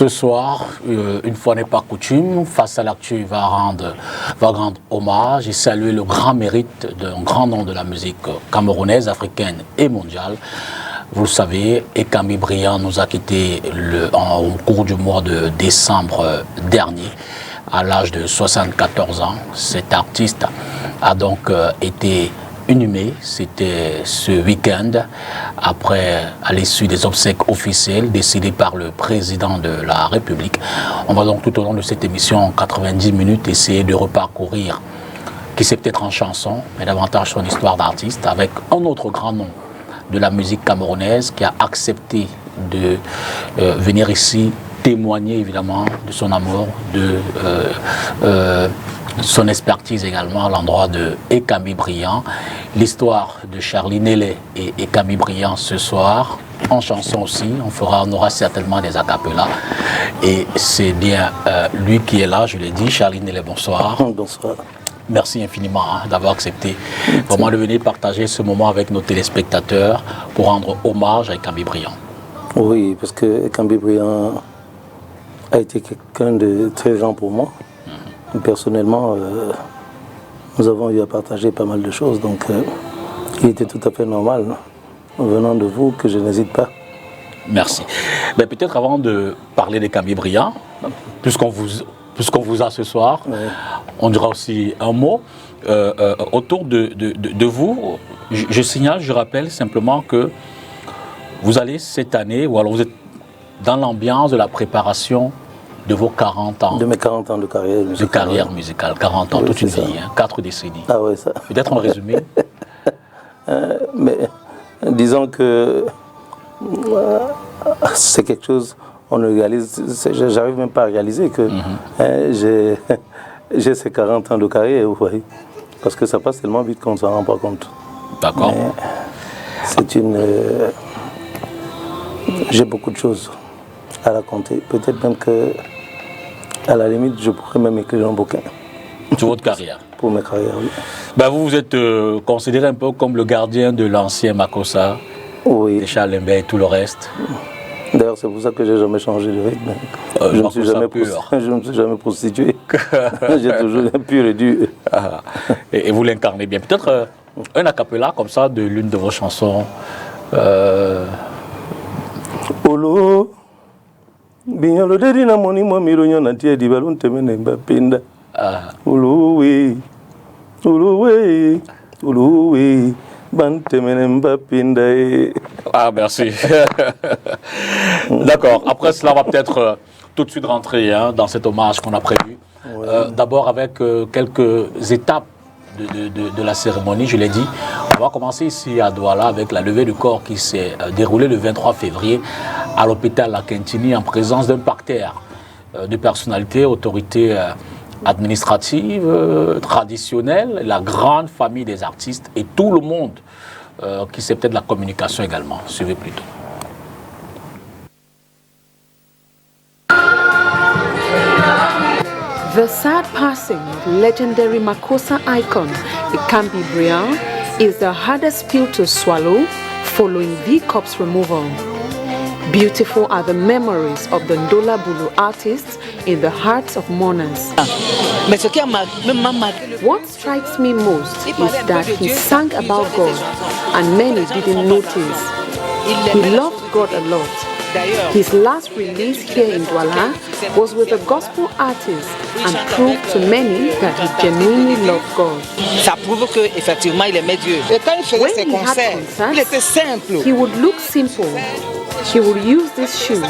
Ce soir, une fois n'est pas coutume, Face à l'actu va rendre hommage et saluer le grand mérite d'un grand nom de la musique camerounaise, africaine et mondiale. Vous le savez, Ekami Briand nous a quittés au cours du mois de décembre dernier, à l'âge de 74 ans. Cet artiste a donc été inhumé, c'était ce week-end, à l'issue des obsèques officielles décidées par le président de la République. On va donc tout au long de cette émission, en 90 minutes, essayer de reparcourir, qui c'est peut-être en chanson, mais davantage son histoire d'artiste, avec un autre grand nom de la musique camerounaise qui a accepté de venir ici témoigner évidemment de son amour, de son expertise également à l'endroit de Ekami Briand. L'histoire de Charlie Nellet et Ekami Briand ce soir, en chanson aussi, on aura certainement des acapellas. Et c'est bien lui qui est là, je l'ai dit. Charlie Nellet, bonsoir. Bonsoir. Merci infiniment d'avoir accepté vraiment de venir partager ce moment avec nos téléspectateurs pour rendre hommage à Ekami Briand. Oui, parce que Ekami Briand a été quelqu'un de très grand pour moi. Personnellement, nous avons eu à partager pas mal de choses, donc il était tout à fait normal, venant de vous, que je n'hésite pas. Merci. Mais peut-être avant de parler d'Ekami Briand, puisqu'on vous a ce soir, oui, on dira aussi un mot autour de vous. Je rappelle simplement que vous allez cette année, ou alors vous êtes dans l'ambiance de la préparation de vos 40 ans. De mes 40 ans de carrière musicale. De carrière musicale, 40 ans, oui, toute une vie, 4 décennies. Ah oui, ça. Peut-être en résumé. Mais disons que c'est quelque chose, on ne réalise, j'arrive même pas à réaliser que j'ai ces 40 ans de carrière, vous voyez. Parce que ça passe tellement vite qu'on ne s'en rend pas compte. D'accord. C'est j'ai beaucoup de choses à raconter. Peut-être même que, à la limite, je pourrais même écrire un bouquin. Sur votre carrière? Pour ma carrière, oui. Ben vous êtes considéré un peu comme le gardien de l'ancien Makossa, oui, de Charles Lembert et tout le reste. D'ailleurs, c'est pour ça que je n'ai jamais changé de rythme. Je ne me suis jamais prostitué. J'ai toujours un pur et dur. Ah, et vous l'incarnez bien. Peut-être un acapella comme ça de l'une de vos chansons. Olo binyalo dedi na moni mo mironyo na tie di balon temene mbapinda. Uluwe bantemene mbapinda. Ah, merci. D'accord. Après cela, on va peut-être tout de suite rentrer dans cet hommage qu'on a prévu. Ouais. D'abord avec quelques étapes de la cérémonie, je l'ai dit. On va commencer ici à Douala avec la levée du corps qui s'est déroulée le 23 février à l'hôpital La Quintini en présence d'un parterre de personnalités, autorités administratives, traditionnelles, la grande famille des artistes et tout le monde qui sait peut-être la communication également. Suivez plutôt. The sad passing of legendary Makossa icon Ekami Briand is the hardest pill to swallow following the corpse removal. Beautiful are the memories of the Ndola Bulu artists in the hearts of mourners. What strikes me most is that he sang about God and many didn't notice. He loved God a lot. His last release here in Douala was with a gospel artist and proved to many that he genuinely loved God. Ça prouve qu'effectivement il aimait Dieu. Et quand il faisait ses concerts, il était simple. He would look simple. He would use these shoes,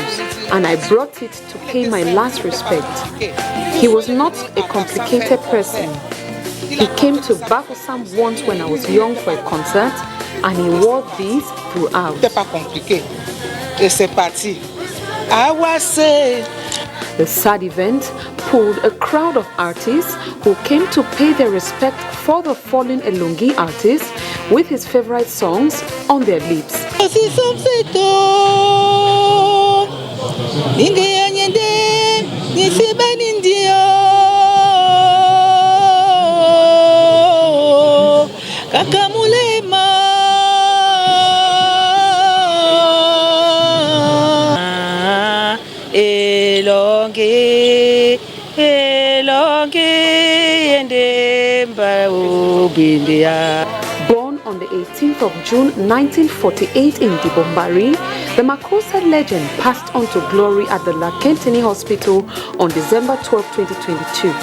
and I brought it to pay my last respect. He was not a complicated person. He came to Bafoussam once when I was young for a concert, and he wore these throughout. C'était pas compliqué. Et c'est parti. Awase. The sad event pulled a crowd of artists who came to pay their respect for the fallen Elungi artist with his favorite songs on their lips. Born on the 18th of June 1948 in Dibombari, the Makossa legend passed on to glory at the Lakentini Hospital on December 12, 2022.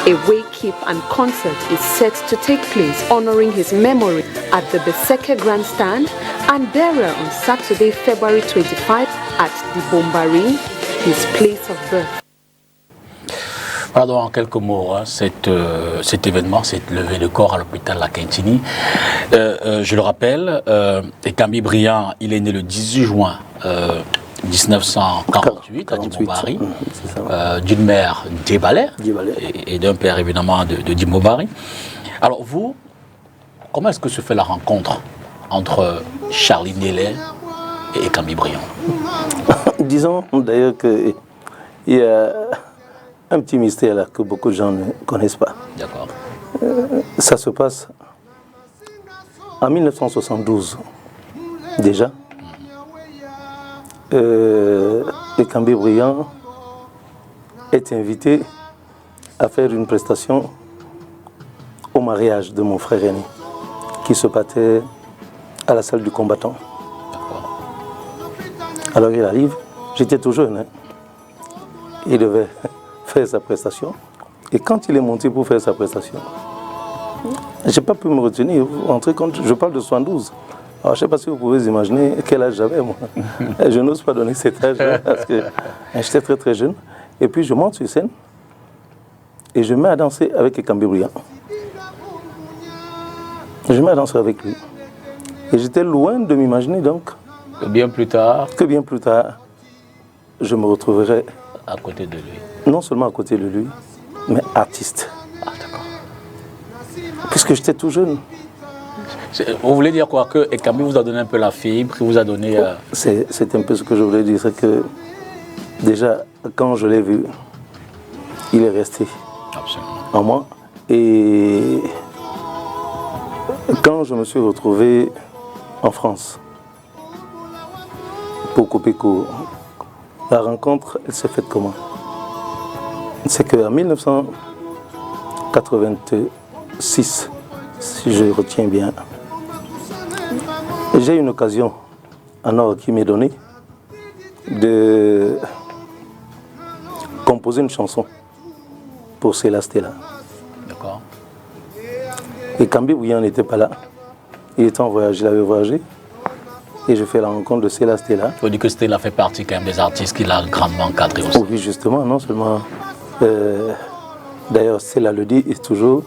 A wake-keep and concert is set to take place honoring his memory at the Beseke Grandstand and burial on Saturday, February 25 at Dibombari, his place of birth. Voilà donc en quelques mots cet événement, cette levée de corps à l'hôpital Lakentini. Je le rappelle, Ekambi Briand, il est né le 18 juin 1948 à Dibombari, d'une mère Djebale et d'un père évidemment de Dibombari. Alors vous, comment est-ce que se fait la rencontre entre Charlie Nélé et Ekambi Briand? Disons d'ailleurs qu'il y a un petit mystère là que beaucoup de gens ne connaissent pas. D'accord. Ça se passe en 1972 déjà. Ekambi Briand est invité à faire une prestation au mariage de mon frère aîné qui se battait à la salle du combattant. Alors il arrive, j'étais tout jeune, il devait faire sa prestation. Et quand il est monté pour faire sa prestation, je n'ai pas pu me retenir. Je parle de 72. Alors, je ne sais pas si vous pouvez imaginer quel âge j'avais, moi. Je n'ose pas donner cet âge parce que j'étais très très jeune. Et puis je monte sur scène et je me mets à danser avec Ekambi Briand. Je me mets à danser avec lui. Et j'étais loin de m'imaginer donc que bien plus tard, je me retrouverais à côté de lui. Non seulement à côté de lui, mais artiste. Ah, d'accord. Puisque j'étais tout jeune. Vous voulez dire quoi? Que Ekambi vous a donné un peu la fibre, il vous a donné... C'est un peu ce que je voulais dire, c'est que déjà, quand je l'ai vu, il est resté en moi. Et quand je me suis retrouvé en France, pour couper court, la rencontre, elle s'est faite comment? C'est qu'en 1986, si je retiens bien, j'ai eu une occasion en or qui m'est donnée de composer une chanson pour Céla Stella. D'accord. Et Ekambi Briand n'était pas là. Il était en voyage, il avait voyagé. Et je fais la rencontre de Céla Stella. Il faut dire que Stella fait partie quand même des artistes qu'il a grandement encadrés aussi. Oui, justement, non seulement... D'ailleurs, Céla le dit toujours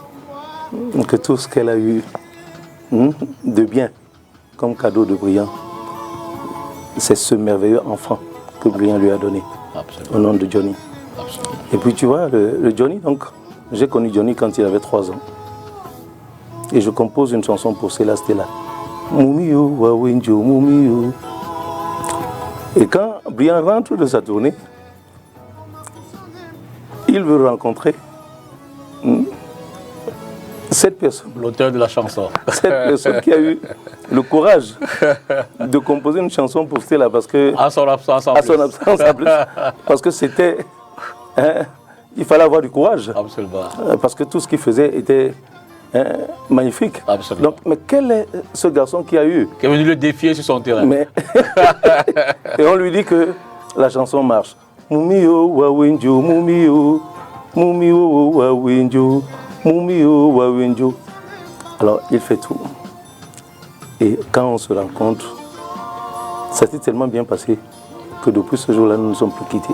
que tout ce qu'elle a eu de bien comme cadeau de Briand, c'est ce merveilleux enfant que Briand lui a donné. Absolument. Au nom de Johnny. Absolument. Et puis tu vois, le Johnny, donc, j'ai connu Johnny quand il avait 3 ans. Et je compose une chanson pour Céla Stella. Mumio, Wawenjo, Mumio. Et quand Briand rentre de sa tournée, il veut rencontrer cette personne. L'auteur de la chanson. Cette personne qui a eu le courage de composer une chanson pour Stella parce que... À son absence en plus. Parce que c'était... il fallait avoir du courage. Absolument. Parce que tout ce qu'il faisait était magnifique. Absolument. Donc, mais quel est ce garçon qui a eu... Qui est venu le défier sur son terrain. Mais et on lui dit que la chanson marche. Mumio Wawenjo, Mumio, Mumio Wawenjo, Mumio Wawenjo. Alors il fait tout. Et quand on se rencontre, ça s'est tellement bien passé que depuis ce jour-là, nous ne nous sommes plus quittés.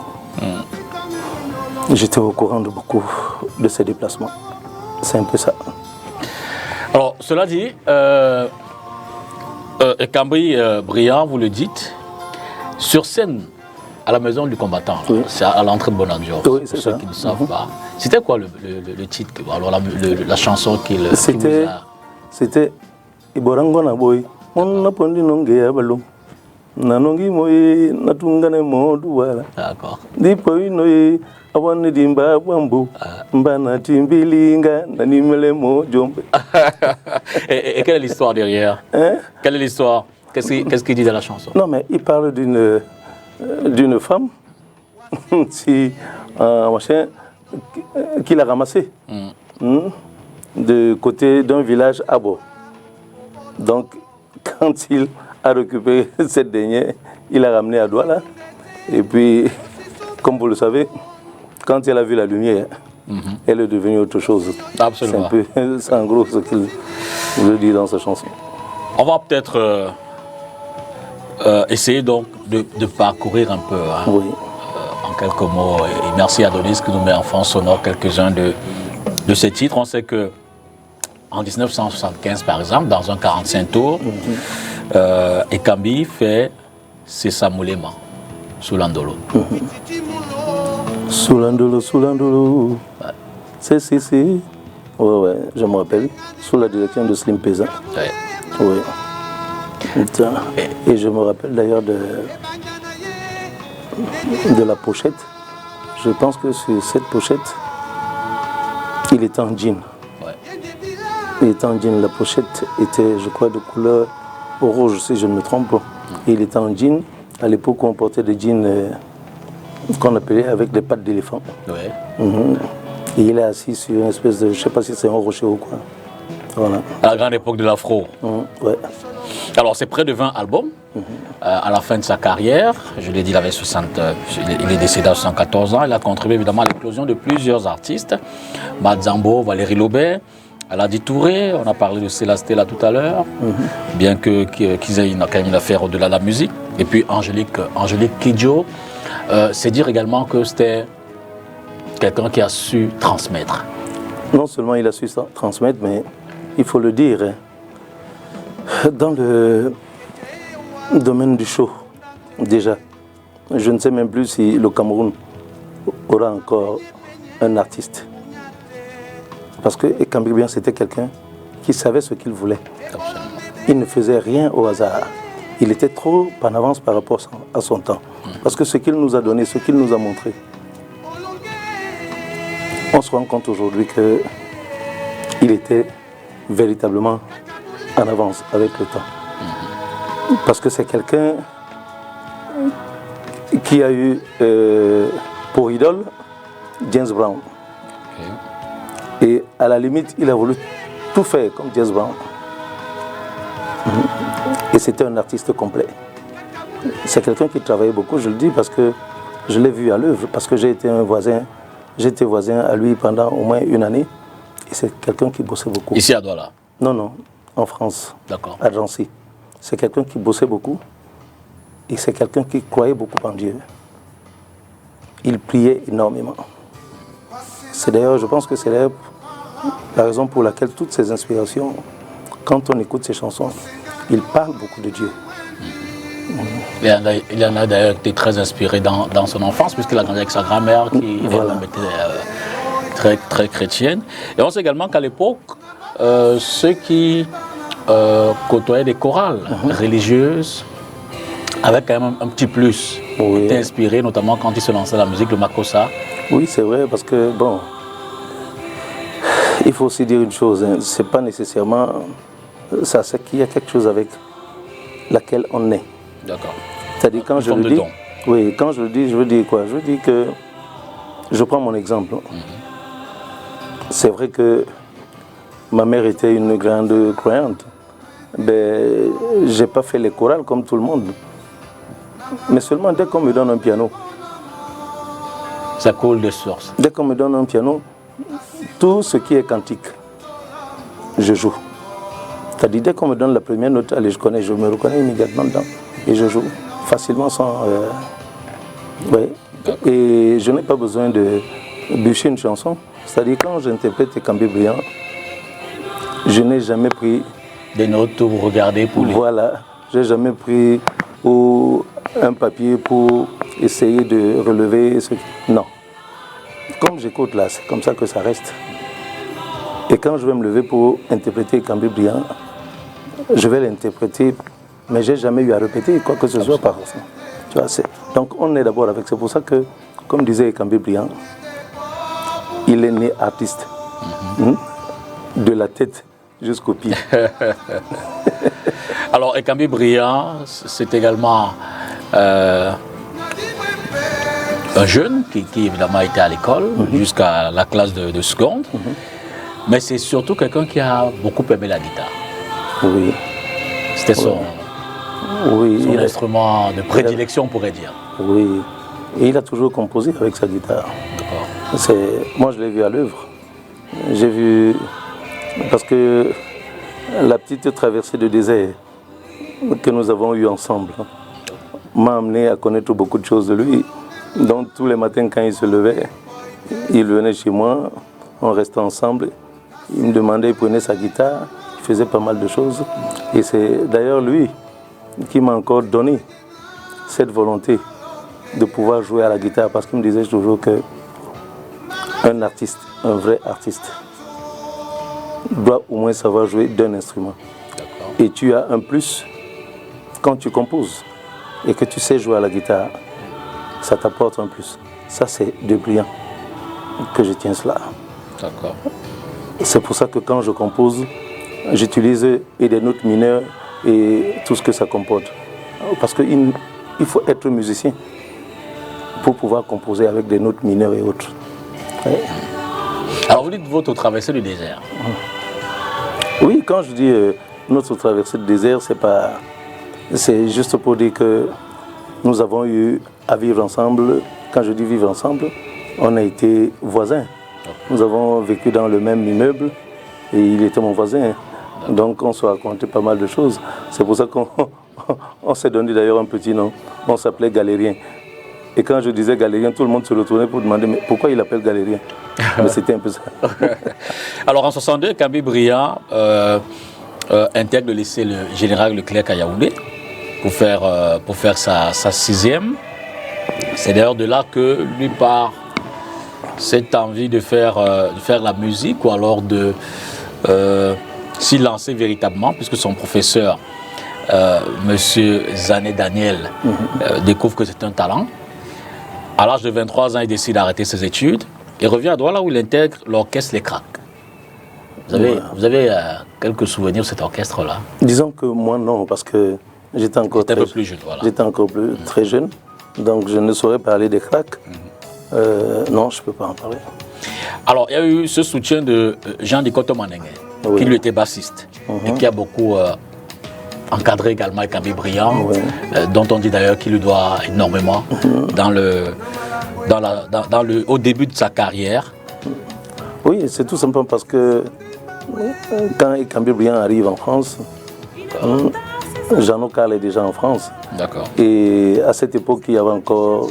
J'étais au courant de beaucoup de ces déplacements. C'est un peu ça. Alors, cela dit, Ekambi Briand, vous le dites, sur scène, à la maison du combattant, oui. C'est à l'entrée de Bonandio, oui, pour ceux qui ne savent pas. C'était quoi le titre, alors la chanson qu'il vous a... C'était Iborango na boy, mon napondi nongea balou, nanongi moye natungane modu wala. D'accord. Dipo inoye awani dimba bambu, mbana timbilinga nanimele mo jombe. Et quelle est l'histoire derrière? Quelle est l'histoire? Qu'est-ce qu'il dit dans la chanson? Non mais il parle d'une femme qu'il a ramassée. de côté d'un village à Abo. Donc, quand il a récupéré cette dernière, il l'a ramenée à Douala. Et puis, comme vous le savez, quand elle a vu la lumière, elle est devenue autre chose. Absolument. C'est en gros ce qu'il veut dire dans sa chanson. On va peut-être essayer donc de parcourir un peu, hein, Oui. En quelques mots. Et merci Adonis qui nous met en fond sonore quelques-uns de ces titres. On sait que en 1975, par exemple, dans un 45 tours, Ekambi fait C'est Samoulema, Soulandolo. Soulandolo, Soulandolo. Ouais. C'est. Ouais, je me rappelle. Sous la direction de Slim Pesa. Ouais. Oui. Et je me rappelle d'ailleurs de la pochette. Je pense que sur cette pochette, il était en jean. Ouais. Il était en jean. La pochette était, je crois, de couleur rouge, si je ne me trompe pas. Et il était en jean. À l'époque, on portait des jeans qu'on appelait avec des pattes d'éléphant. Ouais. Et il est assis sur une espèce de, je ne sais pas si c'est un rocher ou quoi. Voilà. À la grande époque de l'afro. Ouais. Alors, c'est près de 20 albums. À la fin de sa carrière, je l'ai dit, il avait 60, il est décédé à 74 ans. Il a contribué évidemment à l'éclosion de plusieurs artistes. Madzambo, Valérie Lobet, Aladi Touré, on a parlé de Célastella tout à l'heure, bien qu'ils aient quand même une affaire au-delà de la musique. Et puis Angélique Kidjo, c'est dire également que c'était quelqu'un qui a su transmettre. Non seulement il a su transmettre, mais il faut le dire, dans le domaine du show, déjà, je ne sais même plus si le Cameroun aura encore un artiste. Parce que Ekambi Briand, c'était quelqu'un qui savait ce qu'il voulait. Absolument. Il ne faisait rien au hasard. Il était trop en avance par rapport à son temps. Parce que ce qu'il nous a donné, ce qu'il nous a montré, on se rend compte aujourd'hui qu'il était véritablement en avance avec le temps. Parce que c'est quelqu'un qui a eu pour idole James Brown. Okay. Et à la limite, il a voulu tout faire comme James Brown. Et c'était un artiste complet. C'est quelqu'un qui travaillait beaucoup, je le dis parce que je l'ai vu à l'œuvre, parce que j'étais voisin à lui pendant au moins une année. Et c'est quelqu'un qui bossait beaucoup. Ici à Douala? Non, en France. D'accord. À Drancy. C'est quelqu'un qui bossait beaucoup. Et c'est quelqu'un qui croyait beaucoup en Dieu. Il priait énormément. C'est d'ailleurs, je pense que c'est la raison pour laquelle toutes ces inspirations, quand on écoute ces chansons, il parle beaucoup de Dieu. Il en a d'ailleurs été très inspiré dans son enfance, puisqu'il a grandi avec sa grand-mère qui était très, très chrétienne. Et on sait également qu'à l'époque, ceux qui côtoyaient des chorales religieuses avaient quand même un petit plus. Oui. Étaient inspirés, notamment quand il se lançait dans la musique, le Makossa. Oui, c'est vrai, parce que, bon, il faut aussi dire une chose, hein, c'est pas nécessairement ça, c'est qu'il y a quelque chose avec laquelle on est. D'accord. C'est-à-dire quand je le dis, oui, quand je le dis, je veux dire quoi? Je veux dire que, je prends mon exemple. C'est vrai que ma mère était une grande croyante. Ben, j'ai pas fait les chorales comme tout le monde. Mais seulement dès qu'on me donne un piano. Ça coule de source. Dès qu'on me donne un piano, tout ce qui est cantique, je joue. C'est-à-dire dès qu'on me donne la première note, allez, je me reconnais immédiatement dedans. Et je joue facilement sans... ouais. Et je n'ai pas besoin de bûcher une chanson. C'est-à-dire quand j'interprète Ekambi Briand, je n'ai jamais pris... Des notes pour vous regarder, pour les... Voilà. Je n'ai jamais pris un papier pour essayer de relever ce... Non. Comme j'écoute là, c'est comme ça que ça reste. Et quand je vais me lever pour interpréter Ekambi Briand, je vais l'interpréter, mais je n'ai jamais eu à répéter quoi que ce soit par ça. Tu vois, donc on est d'abord avec... C'est pour ça que, comme disait Ekambi Briand, il est né artiste. De la tête jusqu'aux pieds. Alors, Ekambi Briand, c'est également un jeune qui évidemment était à l'école jusqu'à la classe de seconde. Mais c'est surtout quelqu'un qui a beaucoup aimé la guitare. Oui. C'était son instrument de prédilection, on pourrait dire. Oui. Et il a toujours composé avec sa guitare. Moi, je l'ai vu à l'œuvre. J'ai vu... Parce que la petite traversée de désert que nous avons eue ensemble m'a amené à connaître beaucoup de choses de lui. Donc, tous les matins, quand il se levait, il venait chez moi, on restait ensemble. Il me demandait, il prenait sa guitare, il faisait pas mal de choses. Et c'est d'ailleurs lui qui m'a encore donné cette volonté de pouvoir jouer à la guitare, parce qu'il me disait toujours qu'un artiste, un vrai artiste, doit au moins savoir jouer d'un instrument. Et tu as un plus quand tu composes et que tu sais jouer à la guitare, ça t'apporte un plus. Ça, c'est de brillant que je tiens cela. D'accord. C'est pour ça que quand je compose, j'utilise et des notes mineures et tout ce que ça comporte. Parce qu'il faut être musicien pour pouvoir composer avec des notes mineures et autres. Ouais. Alors vous dites votre traversée du désert. Oui, quand je dis notre traversée du désert, c'est juste pour dire que nous avons eu à vivre ensemble. Quand je dis vivre ensemble, on a été voisins. Nous avons vécu dans le même immeuble et il était mon voisin. Donc on se racontait pas mal de choses. C'est pour ça qu'on s'est donné d'ailleurs un petit nom. On s'appelait Galérien. Et quand je disais Galérien, tout le monde se retournait pour demander mais pourquoi il appelle Galérien. Mais c'était un peu ça. Alors en 62, Kambi Briand intègre le lycée le général Leclerc à Yaoundé pour faire sa sixième. C'est d'ailleurs de là que lui part cette envie de faire la musique ou alors de s'y lancer véritablement, puisque son professeur, Monsieur Zané Daniel, découvre que c'est un talent. À l'âge de 23 ans, il décide d'arrêter ses études et revient à Douala où il intègre l'orchestre Les Cracs. Vous avez quelques souvenirs de cet orchestre-là? Disons que moi non, parce que j'étais encore un peu plus jeune. Voilà. J'étais encore très jeune, donc je ne saurais parler des Cracs. Non, je ne peux pas en parler. Alors, il y a eu ce soutien de Jean Dikoto Manenge, qui lui était bassiste et qui a beaucoup encadré également Kambi Briand, dont on dit d'ailleurs qu'il lui doit énormément au début de sa carrière. Oui, c'est tout simplement parce que quand Kambi Briand arrive en France, Jeannot Karl est déjà en France. D'accord. Et à cette époque, il y avait encore,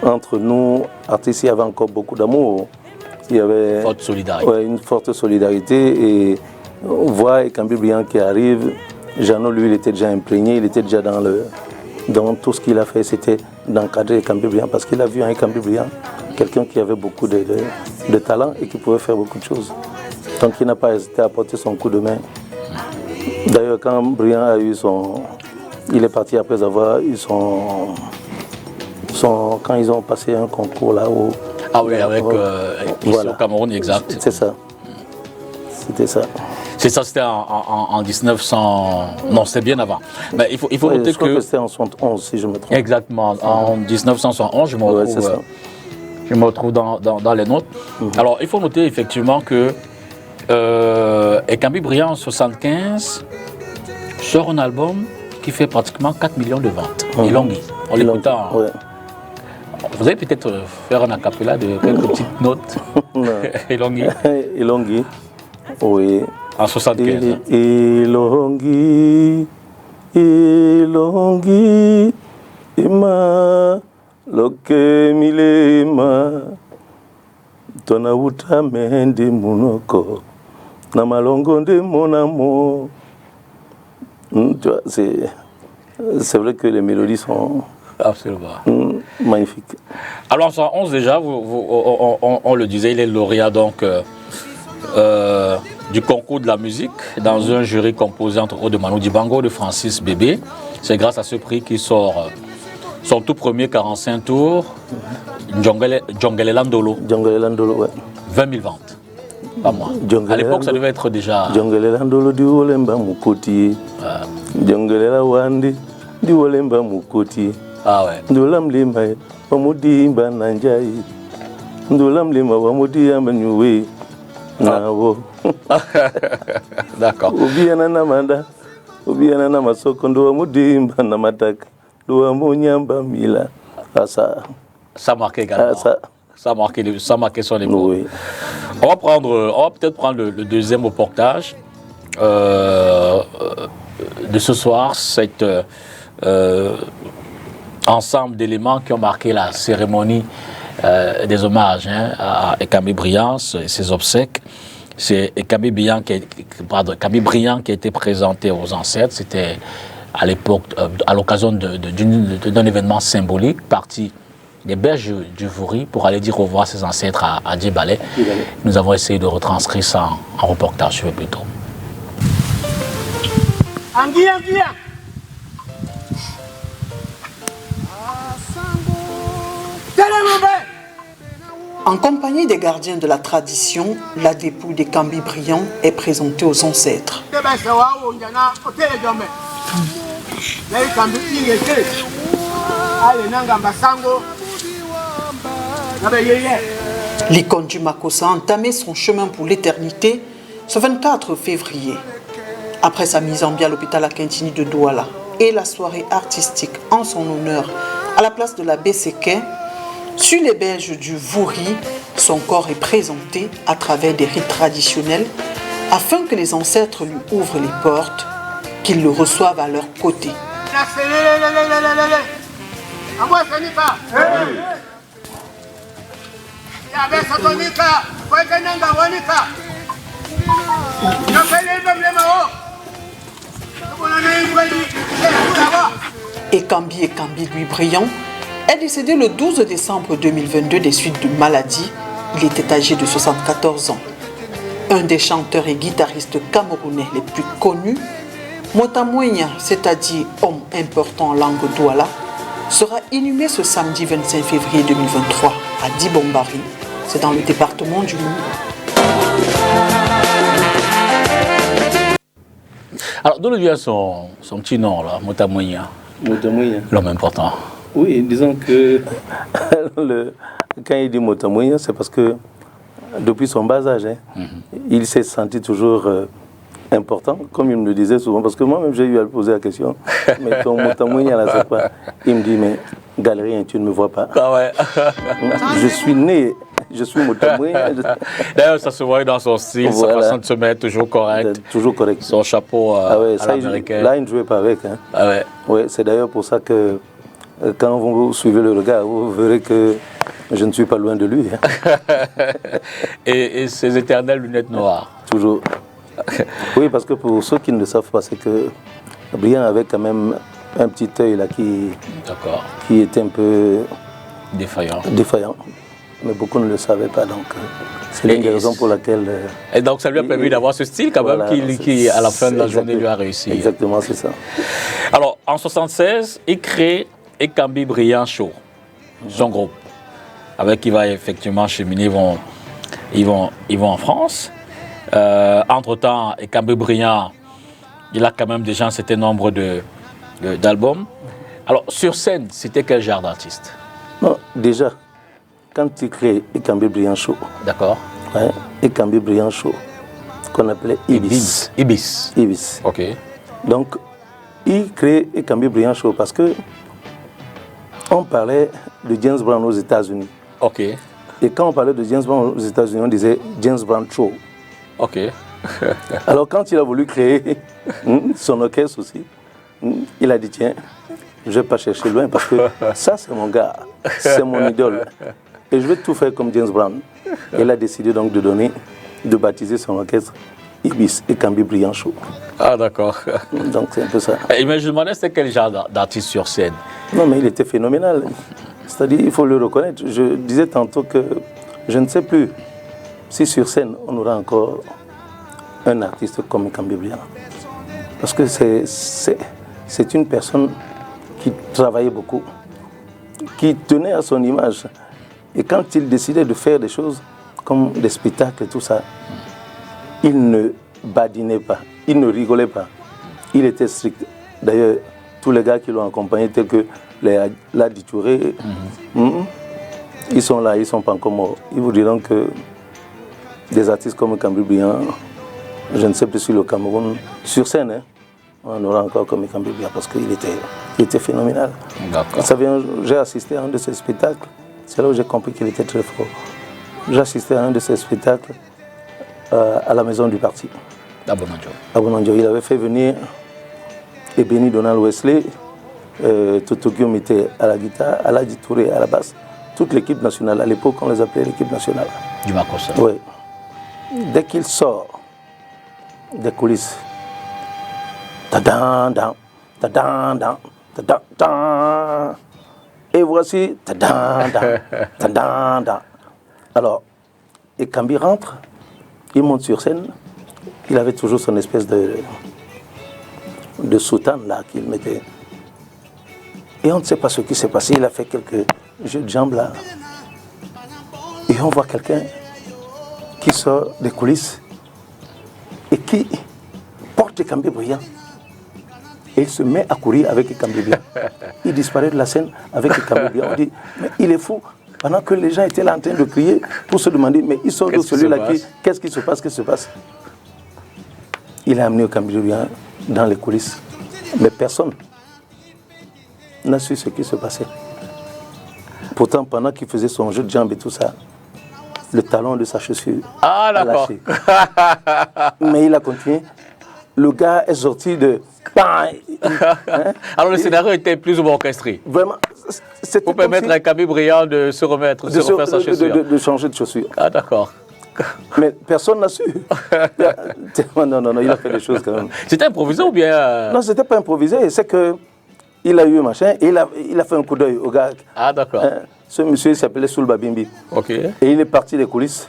entre nous, artistes, il y avait encore beaucoup d'amour. Il y avait une forte solidarité. Et voir Kambi Briand qui arrive, Jeannot, lui, il était déjà imprégné, il était déjà dans tout ce qu'il a fait, c'était d'encadrer Kambi Briand, parce qu'il a vu en Kambi Briand quelqu'un qui avait beaucoup de talent et qui pouvait faire beaucoup de choses. Donc il n'a pas hésité à apporter son coup de main. D'ailleurs, quand Briand a eu il est parti après avoir eu quand ils ont passé un concours là-haut. Ah oui, avec ici au Cameroun, exact. C'est ça. C'était ça. C'est ça, c'était en 1900... Non, c'était bien avant. Mais il faut noter je crois que c'était en 71, si je me trompe. Exactement. En 1971, je me retrouve dans les notes. Alors, il faut noter effectivement que Kambi Briand, en 1975, sort un album qui fait pratiquement 4 millions de ventes. Elongui. On l'écoutant. Vous allez peut-être faire un acapella de quelques petites notes. Elongui. Elongui. Oui. En 75. Elongui, Elongui, Ima, Loke Milema, Tona Uta Mendi Munoko, Namalongo de mon amour. C'est vrai que les mélodies sont absolument magnifiques. Alors en 111 déjà, on le disait, il est lauréat donc du concours de la musique dans un jury composé entre autres de Manu Dibango, de Francis Bébé. C'est grâce à ce prix qu'il sort son tout premier 45 tours, Djongele Landolo. Djongele Landolo, ouais. 20 000 ventes. Pas moi. À l'époque, ça devait être déjà... Djongele Landolo di Wolemba Mukoti. Djongele la Wandi di Wolemba Mukoti. Ah ouais. Ndolam lima wamudi mba nanjai. Ndolam lima wamudi amba nyuwe. D'accord. Ça marquait également. Ça marquait son époque. Oui. On va peut-être prendre le deuxième reportage de ce soir, cet ensemble d'éléments qui ont marqué la cérémonie des hommages à Ekambi Briand et ses obsèques. C'est Ekambi Briand qui a été présenté aux ancêtres. C'était à l'époque, à l'occasion d'un événement symbolique, parti des berges du Vouri pour aller dire au revoir à ses ancêtres à Djibale. Nous avons essayé de retranscrire ça en reportage, je veux plutôt. En compagnie des gardiens de la tradition, la dépouille d'Ekambi Briand est présentée aux ancêtres. L'icône du Makossa a entamé son chemin pour l'éternité ce 24 février. Après sa mise en vie à l'hôpital Akintini de Douala et la soirée artistique en son honneur à la place de la Besséké, sur les berges du Vouri, son corps est présenté à travers des rites traditionnels afin que les ancêtres lui ouvrent les portes, qu'ils le reçoivent à leur côté. Ekambi Louis Briand est décédé le 12 décembre 2022 des suites d'une maladie. Il était âgé de 74 ans. Un des chanteurs et guitaristes camerounais les plus connus, Motamouenya, c'est-à-dire homme important en langue douala, sera inhumé ce samedi 25 février 2023 à Dibombari. C'est dans le département du Lourou. Alors, d'où vient son petit nom, là, Motamouenya? Motamouenya. L'homme important. Oui, disons que quand il dit Motamouenya, c'est parce que depuis son bas âge, il s'est senti toujours important, comme il me le disait souvent, parce que moi-même j'ai eu à lui poser la question, mais ton Motamouenya là, c'est quoi? Il me dit, mais Galérien, tu ne me vois pas. Ah ouais. Je suis né, je suis Motamouenya. D'ailleurs, ça se voit dans son style, voilà. Sa façon de se mettre, toujours correct. Toujours correct. Son chapeau ah ouais, à l'américaine. Là, il ne jouait pas avec. Hein. Ah ouais. Ouais, c'est d'ailleurs pour ça que quand vous suivez le regard, vous verrez que je ne suis pas loin de lui. Hein. et ses éternelles lunettes noires. Toujours. Oui, parce que pour ceux qui ne le savent pas, c'est que Briand avait quand même un petit œil là qui était un peu défaillant. Mais beaucoup ne le savaient pas, donc c'est l'une des raisons pour laquelle... et donc ça lui a permis d'avoir ce style quand même qui à la fin de la journée lui a réussi. Exactement, c'est ça. Alors en 1976, il crée Ekambi Briand Show, son groupe, avec qui va effectivement cheminer, ils vont en France. Entre-temps, Ekambi Briand, il a quand même déjà un certain nombre d'albums. Alors sur scène, c'était quel genre d'artiste? Non, déjà, quand il crée Ekambi Briand Show, d'accord. Ouais, Ekambi Briand Show, qu'on appelait Ibis. Ibis. Ok. Donc, il crée Ekambi Briand Show parce que on parlait de James Brown aux États-Unis. Ok. Et quand on parlait de James Brown aux États-Unis, on disait James Brown Show. Ok. Alors, quand il a voulu créer son orchestre aussi, il a dit tiens, je ne vais pas chercher loin parce que ça, c'est mon gars, c'est mon idole. Et je vais tout faire comme James Brown. Et il a décidé donc de baptiser son orchestre Ibis, Ekambi Briand Show. Ah, d'accord. Donc, c'est un peu ça. Et mais je me demandais, c'était quel genre d'artiste sur scène? Non, mais il était phénoménal. C'est-à-dire, il faut le reconnaître. Je disais tantôt que je ne sais plus si sur scène, on aura encore un artiste comme Ekambi Briand. Parce que c'est une personne qui travaillait beaucoup, qui tenait à son image. Et quand il décidait de faire des choses comme des spectacles et tout ça, il ne badinait pas, il ne rigolait pas. Il était strict. D'ailleurs, tous les gars qui l'ont accompagné, tels que la Ditouré, ils sont là, ils ne sont pas encore morts. Ils vous diront que des artistes comme Kambi Briand, je ne sais plus si le Cameroun, sur scène, hein, on aura encore comme Kambi Briand parce qu'il était phénoménal. Vous savez, j'ai assisté à un de ses spectacles, c'est là où j'ai compris qu'il était très fort. J'ai assisté à un de ses spectacles à la maison du parti. À Bonanjo. Il avait fait venir Ebeni Donald Wesley, Totokyo Mite à la guitare, Aladji Touré à la basse, toute l'équipe nationale. À l'époque, on les appelait l'équipe nationale. Du Makossa. Oui. Dès qu'il sort des coulisses, ta-dan-dan, ta-dan-dan, ta-dan-dan, et voici, ta-dan-dan, ta-dan-dan. Alors, et Kambi rentre, il monte sur scène, il avait toujours son espèce de soutane là qu'il mettait. Et on ne sait pas ce qui s'est passé, il a fait quelques jeux de jambes là. Et on voit quelqu'un qui sort des coulisses et qui porte Kambi Briand. Et il se met à courir avec Kambi Briand. Il disparaît de la scène avec Kambi Briand. On dit, mais il est fou. Pendant que les gens étaient là en train de crier pour se demander, mais il sort de celui-là, qu'est-ce qui se passe, Il a amené Kambi Briand dans les coulisses. Mais personne n'a su ce qui se passait. Pourtant, pendant qu'il faisait son jeu de jambes et tout ça, le talon de sa chaussure a lâché. Mais il a continué. Le gars est sorti de... Hein? Alors le scénario était plus ou moins orchestré. Vraiment. Pour permettre à Kambi Briand de se remettre, de refaire sa chaussure. De changer de chaussure. Ah d'accord. Mais personne n'a su. Non, il a fait des choses quand même. C'était improvisé ou bien... Non, c'était pas improvisé. C'est que il a eu un machin et il a fait un coup d'œil au gars. Ah d'accord. Ce monsieur s'appelait Soulba Bimbi. Ok. Et il est parti des coulisses.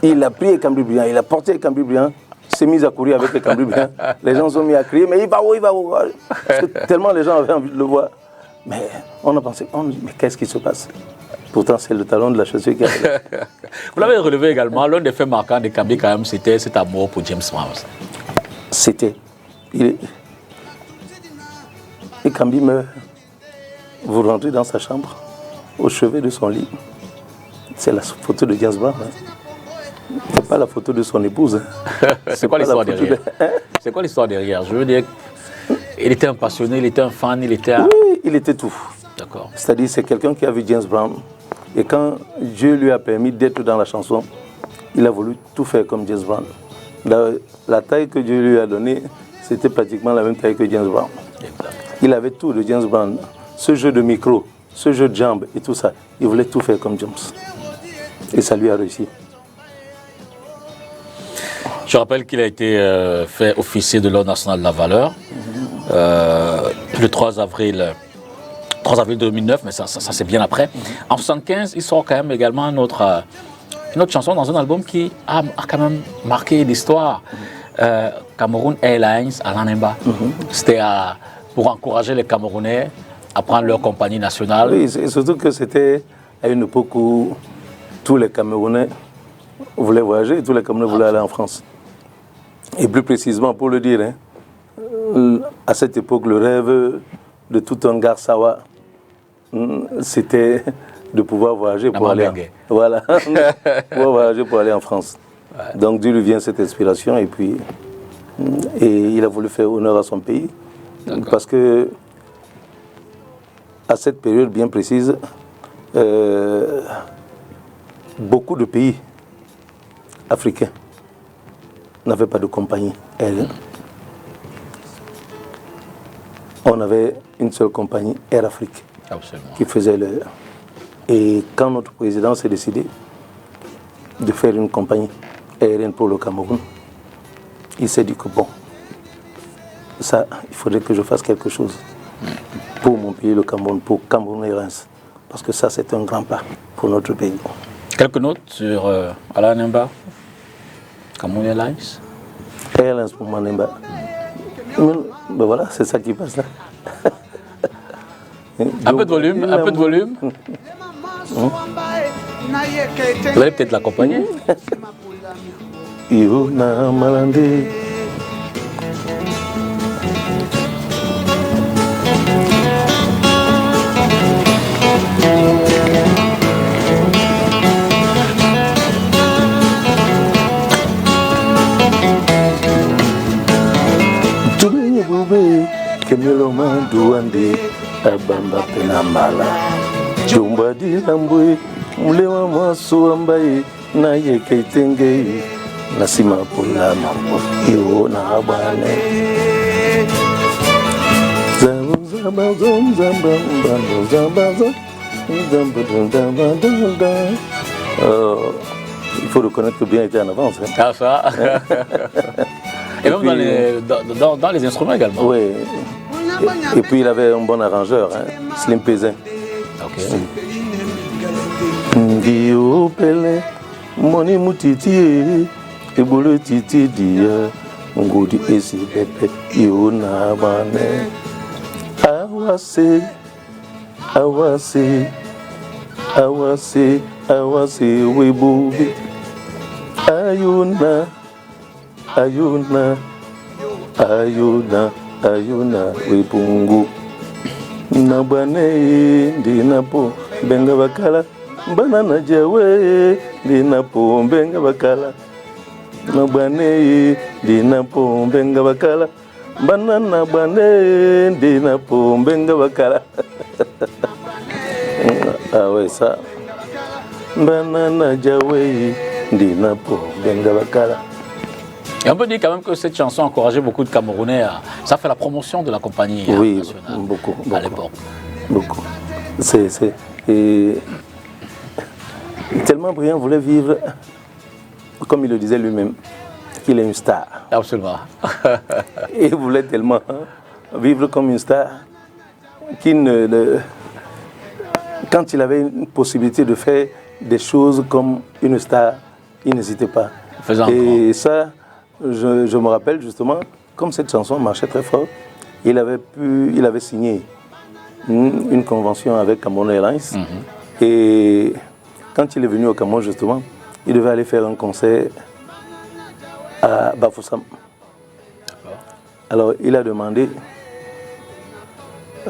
Il a pris Kambi Briand, il a porté Kambi Briand, s'est mis à courir avec Kambi Briand. Les gens ont mis à crier, mais il va où? Parce que tellement les gens avaient envie de le voir. Mais on a pensé, mais qu'est-ce qui se passe? Pourtant, c'est le talon de la chaussure qui a... Vous l'avez relevé également, l'un des faits marquants de Kambi, quand même, c'était cet amour pour James Brown. C'était. Et Kambi meurt. Vous rentrez dans sa chambre, au chevet de son lit. C'est la photo de James Brown. C'est pas la photo de son épouse. C'est quoi l'histoire derrière? C'est quoi l'histoire derrière? Je veux dire, il était un passionné, il était un fan, il était... Oui, il était tout. D'accord. C'est-à-dire, c'est quelqu'un qui a vu James Brown. Et quand Dieu lui a permis d'être dans la chanson, il a voulu tout faire comme James Brown. La taille que Dieu lui a donnée, c'était pratiquement la même taille que James Brown. Exact. Il avait tout de James Brown. Ce jeu de micro, ce jeu de jambes et tout ça, il voulait tout faire comme James. Et ça lui a réussi. Je rappelle qu'il a été fait officier de l'Ordre national de la valeur le 3 avril 2009, mais ça c'est bien après. En 1975, il sort quand même également une autre chanson dans un album qui a quand même marqué l'histoire. Cameroun Airlines à l'Anemba. C'était pour encourager les Camerounais à prendre leur compagnie nationale. Oui, et surtout que c'était à une époque où tous les Camerounais voulaient voyager et tous les Camerounais voulaient aller en France. Et plus précisément, pour le dire, hein, à cette époque, le rêve de tout un Garçawa, c'était de pouvoir voyager pour aller en France. Ouais. Donc d'où lui vient cette inspiration et il a voulu faire honneur à son pays. Parce que à cette période bien précise, beaucoup de pays africains n'avaient pas de compagnie aérienne. On avait une seule compagnie, Air Afrique, qui faisait le... Et quand notre président s'est décidé de faire une compagnie aérienne pour le Cameroun, il s'est dit que bon, ça, il faudrait que je fasse quelque chose pour mon pays, le Cameroun, pour Cameroun Airlines. Parce que ça, c'est un grand pas pour notre pays. Quelques notes sur Alain Nemba, Cameroun Airlines? Airlines pour moi, Nemba. Ben voilà, c'est ça qui passe là. Un peu de volume, un peu de volume. Vous allez peut-être l'accompagner. Yuna Malande. Kemeloma Douande, Abamba Penamala, Jumba di Lambui, Mlewa Masuambai, Naye Keitenge, Nasima Pula Mambo, Yo Nabane. Il faut reconnaître que bien était en avance. Hein. Ah, ça. Et même dans les instruments également. Oui. Et puis il avait un bon arrangeur, hein, Slim Pézin. Ok. Dio Pele, Moni Moutiti, Ebolo Titi Dia, Ngodi Esi Pepe, Iona Bane. Awase, Awase, Awase, Awase, Webobi. Ayuna, Ayuna, Ayuna, Ayuna, Wepungu. Nabane, Dinapo, Benga Bakala, Banana Jawe, Dinapo, Benga Bakala. Nabane, Dinapo, Benga Bakala. Banana Bane, Dinapo, Benga Bakala. Ah ouais, ça. Banana Jawe, Dinapo, Benga Bakala. Et on peut dire quand même que cette chanson a encouragé beaucoup de Camerounais. Ça fait la promotion de la compagnie nationale beaucoup, à l'époque. Beaucoup. Et tellement Briand voulait vivre, comme il le disait lui-même, qu'il est une star. Absolument. Et il voulait tellement vivre comme une star qu'il quand il avait une possibilité de faire des choses comme une star, il n'hésitait pas. Et ça, je me rappelle justement, comme cette chanson marchait très fort, il avait signé une convention avec Cameroun Airlines. Et quand il est venu au Cameroun justement, il devait aller faire un concert à Bafoussam. Alors il a demandé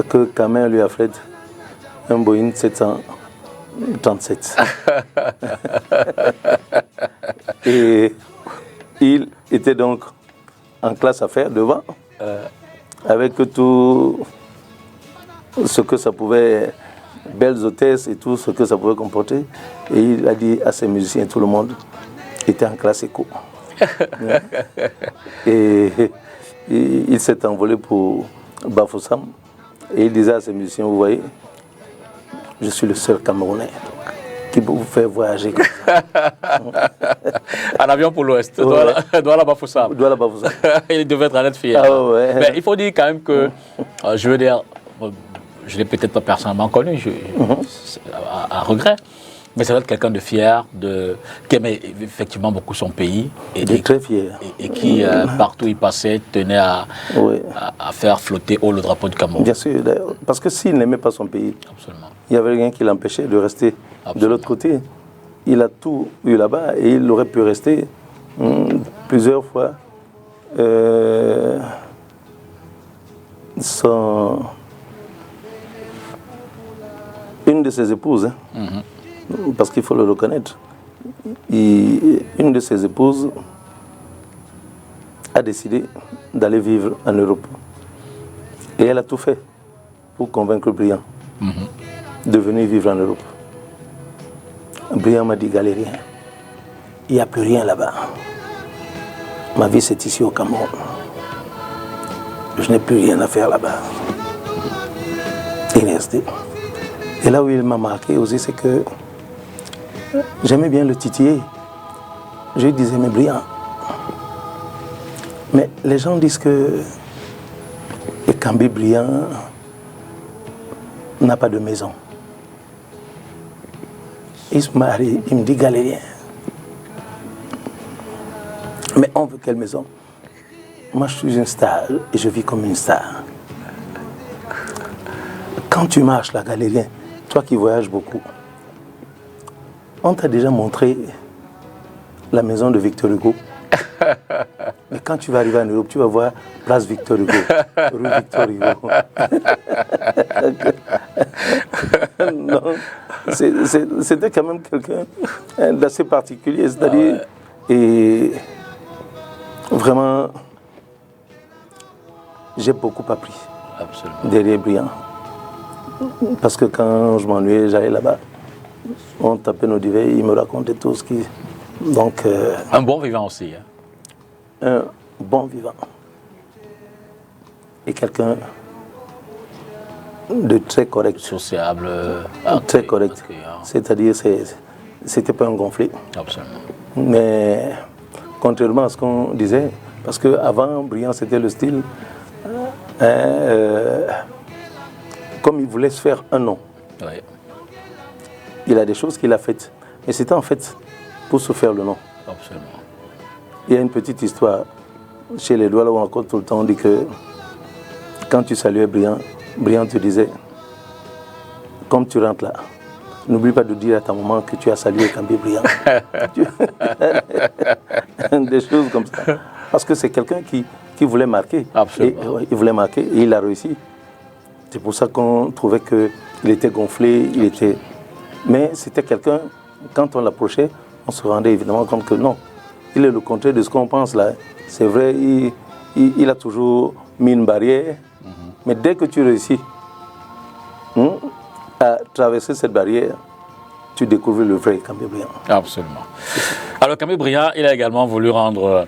que Cameroun lui affrète un Boeing 737. Et il était donc en classe affaires devant, avec tout ce que ça pouvait, belles hôtesses et tout ce que ça pouvait comporter. Et il a dit à ses musiciens, tout le monde était en classe éco. Et il s'est envolé pour Bafoussam. Et il disait à ses musiciens, vous voyez, je suis le seul Camerounais qui peut vous faire voyager comme ça. Un avion pour l'Ouest, Douala Bafoussam. Il devait être à être fier. Ah ouais. Mais il faut dire quand même que, je veux dire, je ne l'ai peut-être pas personnellement connu, à regret, mais ça doit être quelqu'un de fier, qui aimait effectivement beaucoup son pays. Et très fier. Et qui, partout où il passait, tenait à faire flotter haut le drapeau du Cameroun. Bien sûr, parce que s'il n'aimait pas son pays, absolument, il n'y avait rien qui l'empêchait de rester de l'autre côté. Il a tout eu là-bas et il aurait pu rester plusieurs fois. Une de ses épouses, parce qu'il faut le reconnaître, une de ses épouses a décidé d'aller vivre en Europe. Et elle a tout fait pour convaincre Briand de venir vivre en Europe. Briand m'a dit, Galérien, il n'y a plus rien là-bas. Ma vie, c'est ici au Cameroun. Je n'ai plus rien à faire là-bas. Il est resté. Et là où il m'a marqué aussi, c'est que j'aimais bien le titiller. Je lui disais, mais Briand, mais les gens disent que Kambi Briand n'a pas de maison. Il se marie, il me dit, Galérien, mais on veut quelle maison? Moi, je suis une star et je vis comme une star. Quand tu marches là, Galérien, toi qui voyages beaucoup, on t'a déjà montré la maison de Victor Hugo. Mais quand tu vas arriver en Europe, tu vas voir place Victor Hugo, rue Victor Hugo. Non, c'était quand même quelqu'un d'assez particulier, c'est-à-dire, et vraiment, j'ai beaucoup appris derrière Briand. Parce que quand je m'ennuyais, j'allais là-bas. On tapait nos duvets, il me racontait tout ce qui... Donc, un bon vivant aussi. Hein. Un bon vivant. Et quelqu'un de très correct. Sociable. Très correct. C'est-à-dire, c'était pas un gonflé. Absolument. Mais contrairement à ce qu'on disait, parce qu'avant, Briand, c'était le style, comme il voulait se faire un nom. Oui. Il a des choses qu'il a faites. Mais c'était en fait pour se faire le nom. Absolument. Il y a une petite histoire chez les Douala où on raconte tout le temps, on dit que quand tu saluais Briand, Briand te disait, comme tu rentres là, n'oublie pas de dire à ta maman que tu as salué Kambé Briand. Des choses comme ça. Parce que c'est quelqu'un qui voulait marquer. Absolument. Et, il voulait marquer et il a réussi. C'est pour ça qu'on trouvait qu'il était gonflé, il était... Mais c'était quelqu'un, quand on l'approchait, on se rendait évidemment compte que non. Il est le contraire de ce qu'on pense là. C'est vrai, il a toujours mis une barrière. Mais dès que tu réussis à traverser cette barrière, tu découvres le vrai Kambé Briand. Absolument. Alors Kambé Briand, il a également voulu rendre,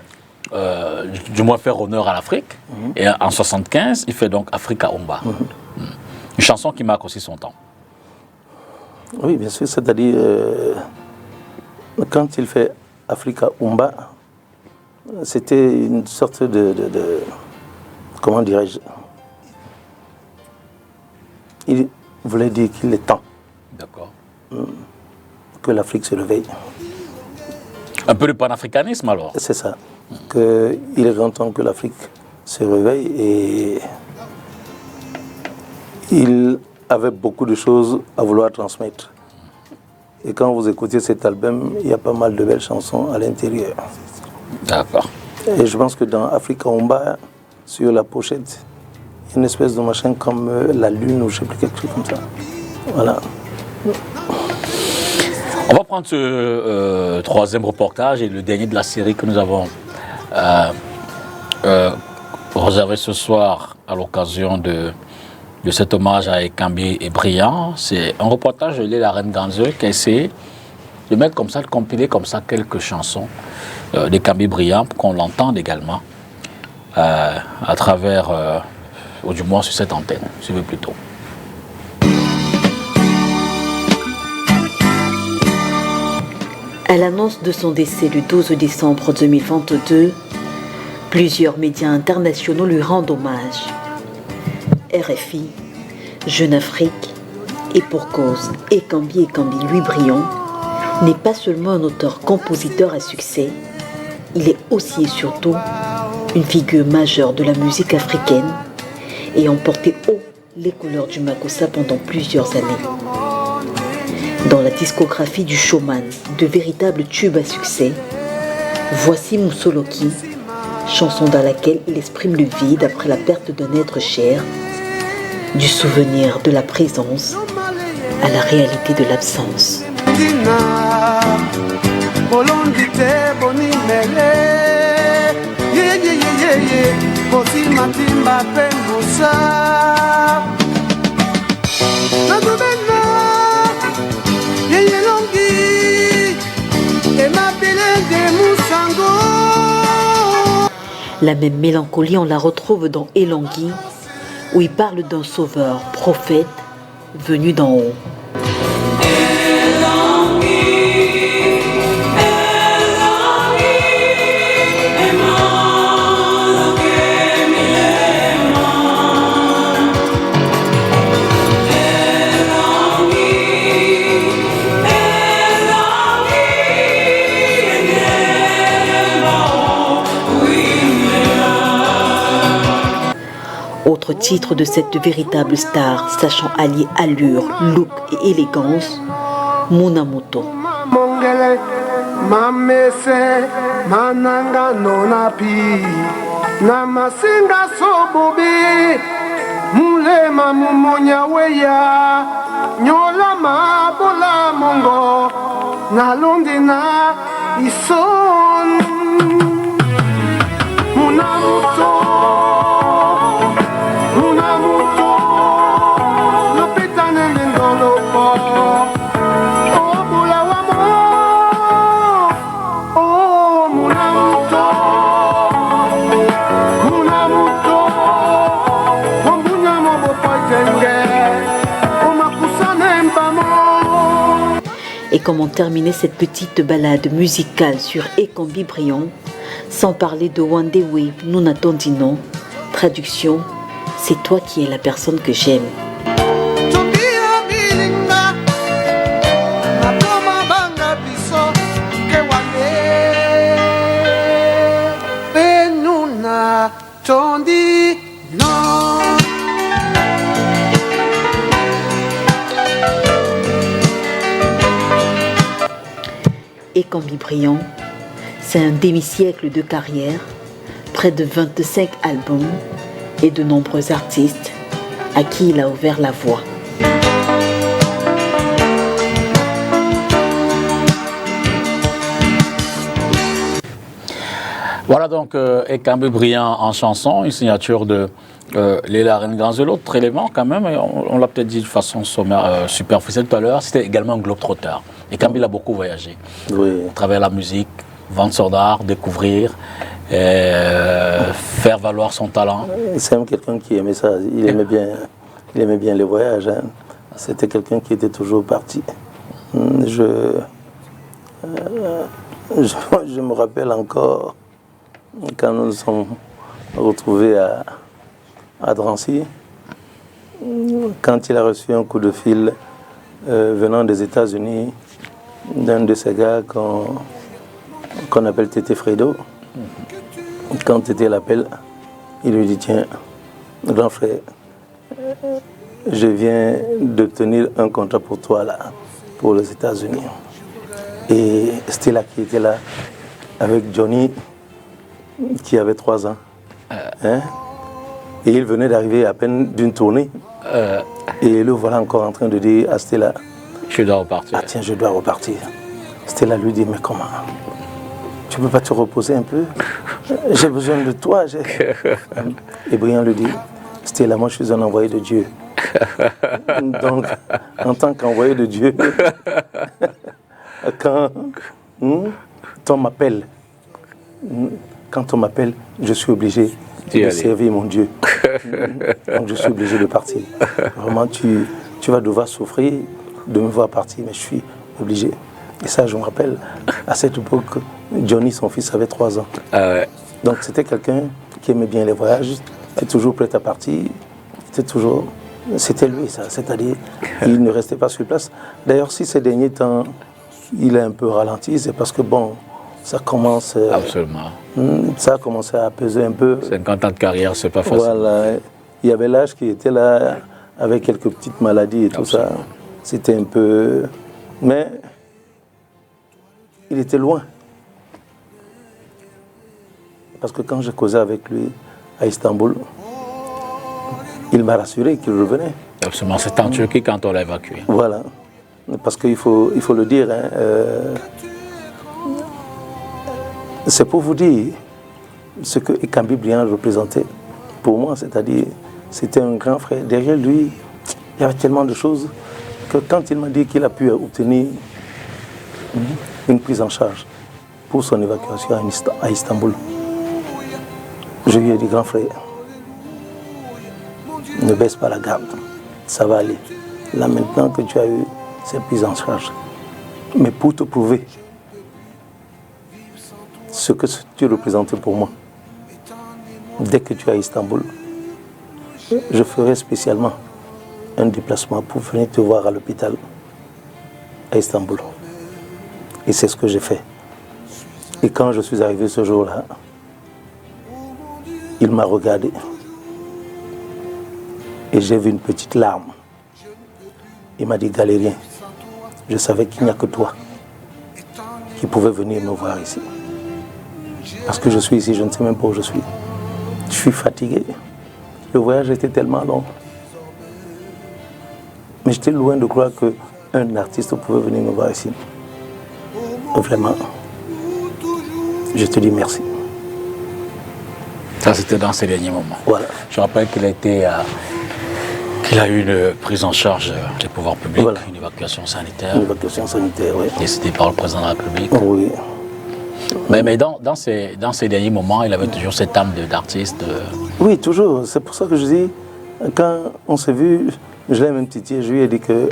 du moins faire honneur à l'Afrique. Et en 1975, il fait donc Africa Umba. Une chanson qui marque aussi son temps. Oui, bien sûr, c'est-à-dire, quand il fait Africa Umba, c'était une sorte de comment dirais-je, il voulait dire qu'il est temps que l'Afrique se réveille. Un peu de panafricanisme alors. C'est ça, qu'il est grand temps que l'Afrique se réveille et il avait beaucoup de choses à vouloir transmettre. Et quand vous écoutez cet album, il y a pas mal de belles chansons à l'intérieur. D'accord. Et je pense que dans Africa Umba, sur la pochette, il y a une espèce de machin comme la lune ou je ne sais plus, quelque chose comme ça. Voilà. On va prendre ce troisième reportage et le dernier de la série que nous avons réservé ce soir à l'occasion de cet hommage à Kambé et Briand. C'est un reportage de Léla Reine-Ganzeux qui a essayé de mettre comme ça, de compiler comme ça quelques chansons de Kambé Briand pour qu'on l'entende également à travers, ou du moins sur cette antenne, si vous voulez plutôt. À l'annonce de son décès le 12 décembre 2022, plusieurs médias internationaux lui rendent hommage. RFI, Jeune Afrique, et pour cause, Kambé Louis Briand n'est pas seulement un auteur-compositeur à succès, il est aussi et surtout une figure majeure de la musique africaine ayant porté haut les couleurs du Makossa pendant plusieurs années. Dans la discographie du showman, de véritables tubes à succès, voici Moussoloki, chanson dans laquelle il exprime le vide après la perte d'un être cher, du souvenir de la présence à la réalité de l'absence. La même mélancolie, on la retrouve dans Elangui, où il parle d'un sauveur, prophète, venu d'en haut. Autre titre de cette véritable star, sachant allier allure, look et élégance, Munamoto. Mongele, mamese, mananga nonapi, namasinga sobobi, mulema mumonya weya, nyola mabola mongo, nalondina ison, Munamoto. Et comment terminer cette petite balade musicale sur Ekambi Briand sans parler de Wandewe Nunatondino. Traduction, c'est toi qui es la personne que j'aime. Ekambi Briand, c'est un demi-siècle de carrière, près de 25 albums et de nombreux artistes à qui il a ouvert la voie. Voilà donc Ekambi Briand en chanson, une signature de Léla Renganzo, l'autre élément quand même, on l'a peut-être dit de façon sommaire, superficielle tout à l'heure, c'était également un globe-trotteur. Ekambi a beaucoup voyagé, à travers la musique, vendre son art, découvrir, faire valoir son talent. C'est quelqu'un qui aimait ça, il aimait bien les voyages. Hein. C'était quelqu'un qui était toujours parti. Je me rappelle encore quand nous nous sommes retrouvés à Drancy, quand il a reçu un coup de fil venant des États-Unis d'un de ces gars qu'on appelle Tété Fredo. Quand Tété l'appelle, il lui dit: tiens, grand frère, je viens d'obtenir un contrat pour toi là, pour les États-Unis. Et c'était là qui était là avec Johnny, qui avait 3 ans. Hein? Et il venait d'arriver à peine d'une tournée. Et le voilà encore en train de dire à Stella: je dois repartir. Ah tiens, je dois repartir. Stella lui dit: mais comment? Tu peux pas te reposer un peu? J'ai besoin de toi. Et Briand lui dit: Stella, moi je suis un envoyé de Dieu. Donc, en tant qu'envoyé de Dieu, quand on m'appelle, je suis obligé de servir mon Dieu. Donc je suis obligé de partir. Vraiment, tu vas devoir souffrir de me voir partir, mais je suis obligé. Et ça, je me rappelle, à cette époque, Johnny, son fils, avait 3 ans. Donc c'était quelqu'un qui aimait bien les voyages, qui était toujours prêt à partir. C'était lui, ça. C'est-à-dire, il ne restait pas sur place. D'ailleurs, si ces derniers temps, il a un peu ralenti, c'est parce que, bon, ça commence... Absolument. Ça a commencé à peser un peu. 50 ans de carrière, c'est pas facile. Voilà. Il y avait l'âge qui était là, avec quelques petites maladies et tout ça. C'était un peu... Mais il était loin. Parce que quand j'ai causé avec lui à Istanbul, il m'a rassuré qu'il revenait. Absolument, c'est en Turquie quand on l'a évacué. Voilà. Parce qu'il faut le dire, hein, c'est pour vous dire ce que Ekambi Briand représentait pour moi, c'est-à-dire c'était un grand frère. Derrière lui, il y avait tellement de choses que quand il m'a dit qu'il a pu obtenir une prise en charge pour son évacuation à Istanbul, je lui ai dit: grand frère, ne baisse pas la garde, ça va aller. Là maintenant que tu as eu cette prise en charge, mais pour te prouver ce que tu représentais pour moi, dès que tu es à Istanbul, je ferai spécialement un déplacement pour venir te voir à l'hôpital à Istanbul. Et c'est ce que j'ai fait. Et quand je suis arrivé ce jour-là, il m'a regardé et j'ai vu une petite larme. Il m'a dit: Galérien, je savais qu'il n'y a que toi qui pouvais venir me voir ici. Parce que je suis ici, je ne sais même pas où je suis. Je suis fatigué. Le voyage était tellement long. Mais j'étais loin de croire qu'un artiste pouvait venir me voir ici. Vraiment, je te dis merci. Ça, c'était dans ces derniers moments. Voilà. Je rappelle qu'il a eu une prise en charge des pouvoirs publics, voilà. Une évacuation sanitaire. Une évacuation sanitaire, oui. Décidée par le président de la République. Oui. Mais dans ces derniers moments, il avait toujours cette âme d'artiste. Oui, toujours. C'est pour ça que je dis, quand on s'est vu, je l'ai même titillé, je lui ai dit que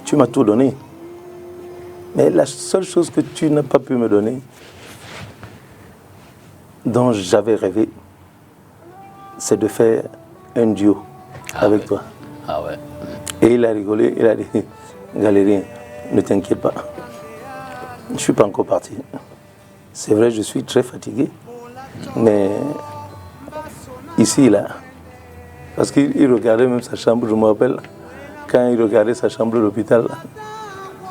tu m'as tout donné. Mais la seule chose que tu n'as pas pu me donner, dont j'avais rêvé, c'est de faire un duo avec toi. Ah ouais. Et il a rigolé, il a dit, Galérien, ne t'inquiète pas, je ne suis pas encore parti. C'est vrai, je suis très fatigué, mais ici, là, parce qu'il regardait même sa chambre, je me rappelle, quand il regardait sa chambre à l'hôpital,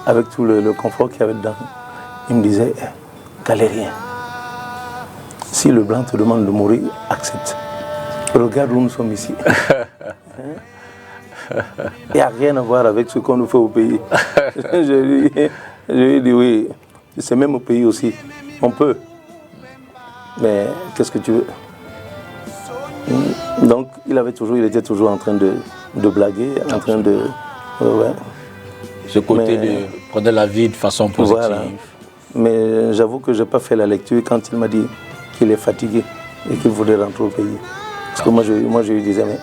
avec tout le confort qu'il y avait dedans, il me disait, Galérien, si le blanc te demande de mourir, accepte. Regarde où nous sommes ici. Il n'y a rien à voir avec ce qu'on nous fait au pays. Je lui ai dit oui, c'est même au pays aussi. On peut. Mais qu'est-ce que tu veux? Donc il était toujours en train de blaguer, en train de... Ouais. Ce côté de prendre la vie de façon positive. Voilà. Mais j'avoue que je n'ai pas fait la lecture quand il m'a dit qu'il est fatigué et qu'il voulait rentrer au pays. Parce que moi je lui disais, mais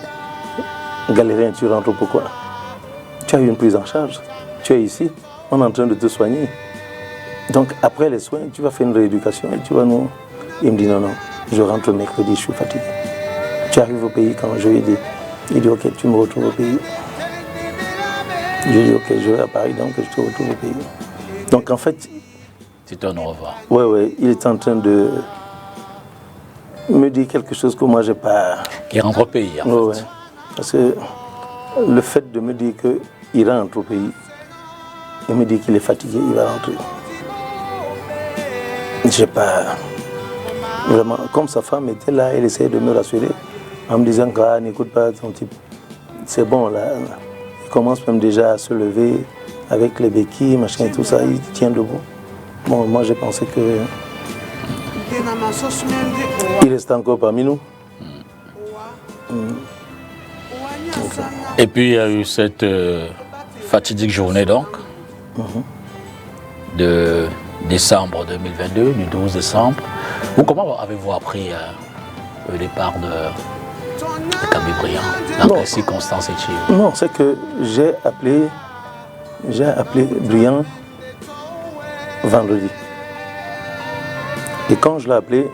Galérien, tu rentres pourquoi? Tu as eu une prise en charge, tu es ici, on est en train de te soigner. Donc après les soins, tu vas faire une rééducation et tu vas nous... Il me dit non, je rentre mercredi, je suis fatigué. Tu arrives au pays quand je lui ai dit, il dit ok, tu me retrouves au pays. Je lui ai dit ok, je vais à Paris, donc je te retrouve au pays. Donc en fait... C'est un au revoir. Oui, il est en train de me dire quelque chose que moi j'ai pas... Qui rentre au pays en fait. Ouais. Parce que le fait de me dire qu'il rentre au pays, il me dit qu'il est fatigué, il va rentrer. J'ai pas... Vraiment, comme sa femme était là, elle essayait de me rassurer en me disant que n'écoute pas ton type. C'est bon là. Il commence même déjà à se lever avec les béquilles, machin et tout ça, il tient debout. Bon, moi j'ai pensé que... Il reste encore parmi nous. Et puis il y a eu cette fatidique journée donc, de décembre 2022, du 12 décembre. Comment avez-vous appris le départ de Camille Briand, dans quelles circonstances étiez-vous? Non, c'est que j'ai appelé Briand vendredi. Et quand je l'ai appelé,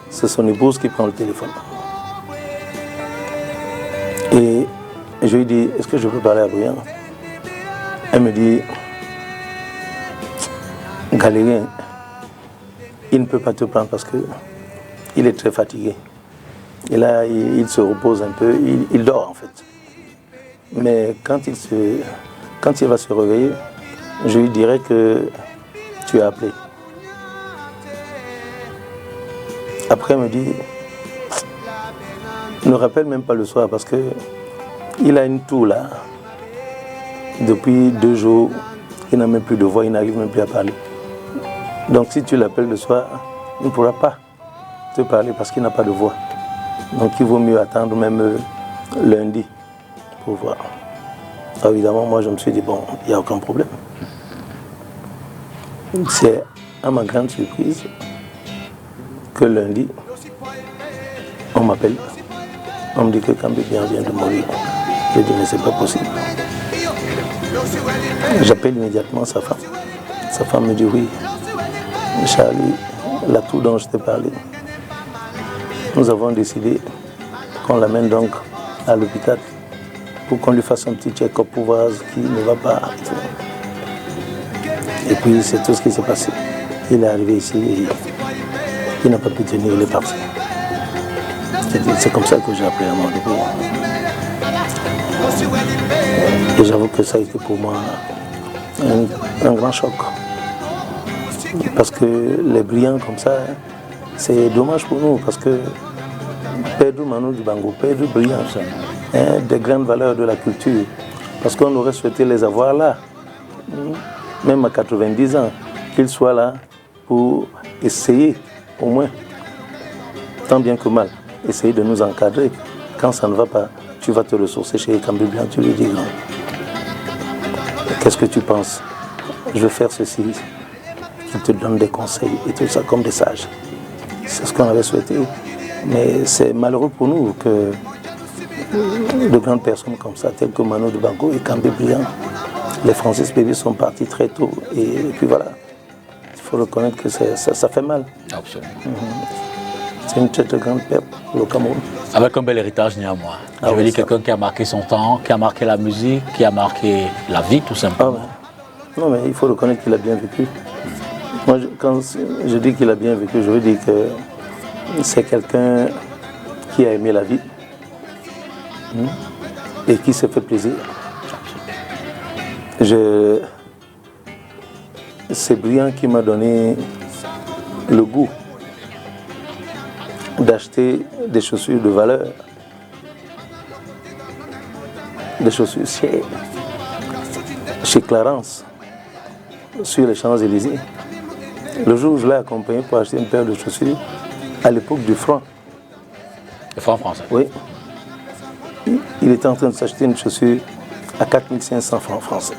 c'est son épouse qui prend le téléphone. Et je lui dis, est-ce que je peux parler à Briand? Elle me dit, Galérien, il ne peut pas te prendre parce qu'il est très fatigué. Et là, il se repose un peu, il dort en fait. Mais quand il va se réveiller, je lui dirai que tu as appelé. Après, elle me dit, ne rappelle même pas le soir parce qu'il a une toux là. Depuis 2 jours, il n'a même plus de voix, il n'arrive même plus à parler. Donc si tu l'appelles le soir, il ne pourra pas te parler parce qu'il n'a pas de voix. Donc il vaut mieux attendre même lundi pour voir. Alors, évidemment, moi je me suis dit, bon, il n'y a aucun problème. C'est à ma grande surprise que lundi, on m'appelle. On me dit que Camille Briand vient de mourir. Je dis, mais c'est pas possible. J'appelle immédiatement sa femme. Sa femme me dit, oui, Charlie, la toux dont je t'ai parlé, nous avons décidé qu'on l'amène donc à l'hôpital pour qu'on lui fasse un petit check-up pour voir ce qui ne va pas. Et puis c'est tout ce qui s'est passé. Il est arrivé ici et il n'a pas pu tenir, il est parti. C'est comme ça que j'ai appris à mon début. Et j'avoue que ça a été pour moi un grand choc. Parce que les Briands comme ça, c'est dommage pour nous. Parce que Pedro Manu Dibango, Pedro Briand, des grandes valeurs de la culture. Parce qu'on aurait souhaité les avoir là, même à 90 ans, qu'ils soient là pour essayer, au moins, tant bien que mal, essayer de nous encadrer. Quand ça ne va pas, tu vas te ressourcer chez Camille Briand, tu lui dis non. Qu'est-ce que tu penses? Je vais faire ceci. qu'ils te donnent des conseils et tout ça comme des sages. C'est ce qu'on avait souhaité. Mais c'est malheureux pour nous que de grandes personnes comme ça, telles que Manu Dibango et Kambé Briand, les Francis Bébé sont partis très tôt. Et puis voilà, il faut reconnaître que ça fait mal. Absolument. C'est une très grande perte pour le Cameroun. Avec un bel héritage néanmoins. Je veux dire quelqu'un qui a marqué son temps, qui a marqué la musique, qui a marqué la vie tout simplement. Non mais il faut reconnaître qu'il a bien vécu. Moi quand je dis qu'il a bien vécu, je veux dire que c'est quelqu'un qui a aimé la vie et qui s'est fait plaisir. C'est Briand qui m'a donné le goût d'acheter des chaussures de valeur, des chaussures chères, chez Clarence, sur les Champs-Élysées. Le jour où je l'ai accompagné pour acheter une paire de chaussures, à l'époque du franc. Le franc français. Oui. Il était en train de s'acheter une chaussure à 4500 francs français.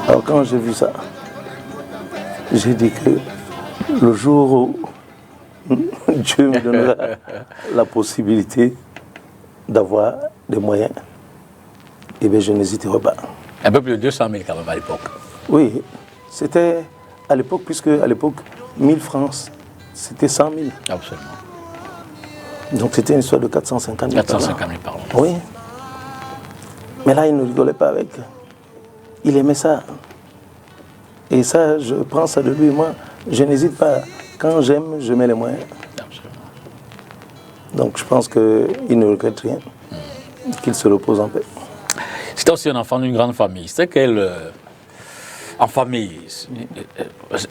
Alors quand j'ai vu ça, j'ai dit que le jour où Dieu me donnera la possibilité d'avoir des moyens, eh bien je n'hésiterai pas. Un peu plus de 200 000 quand même à l'époque. Oui, c'était à l'époque, puisque à l'époque, 1000 francs, c'était 100 000. Absolument. Donc c'était une histoire de 450 000 450 000 par an. Oui. Mais là, il ne rigolait pas avec. Il aimait ça. Et ça, je prends ça de lui. Moi, je n'hésite pas. Quand j'aime, je mets les moyens. Absolument. Donc je pense qu'il ne regrette rien. Qu'il se repose en paix. C'était aussi un enfant d'une grande famille. C'était quel... en famille,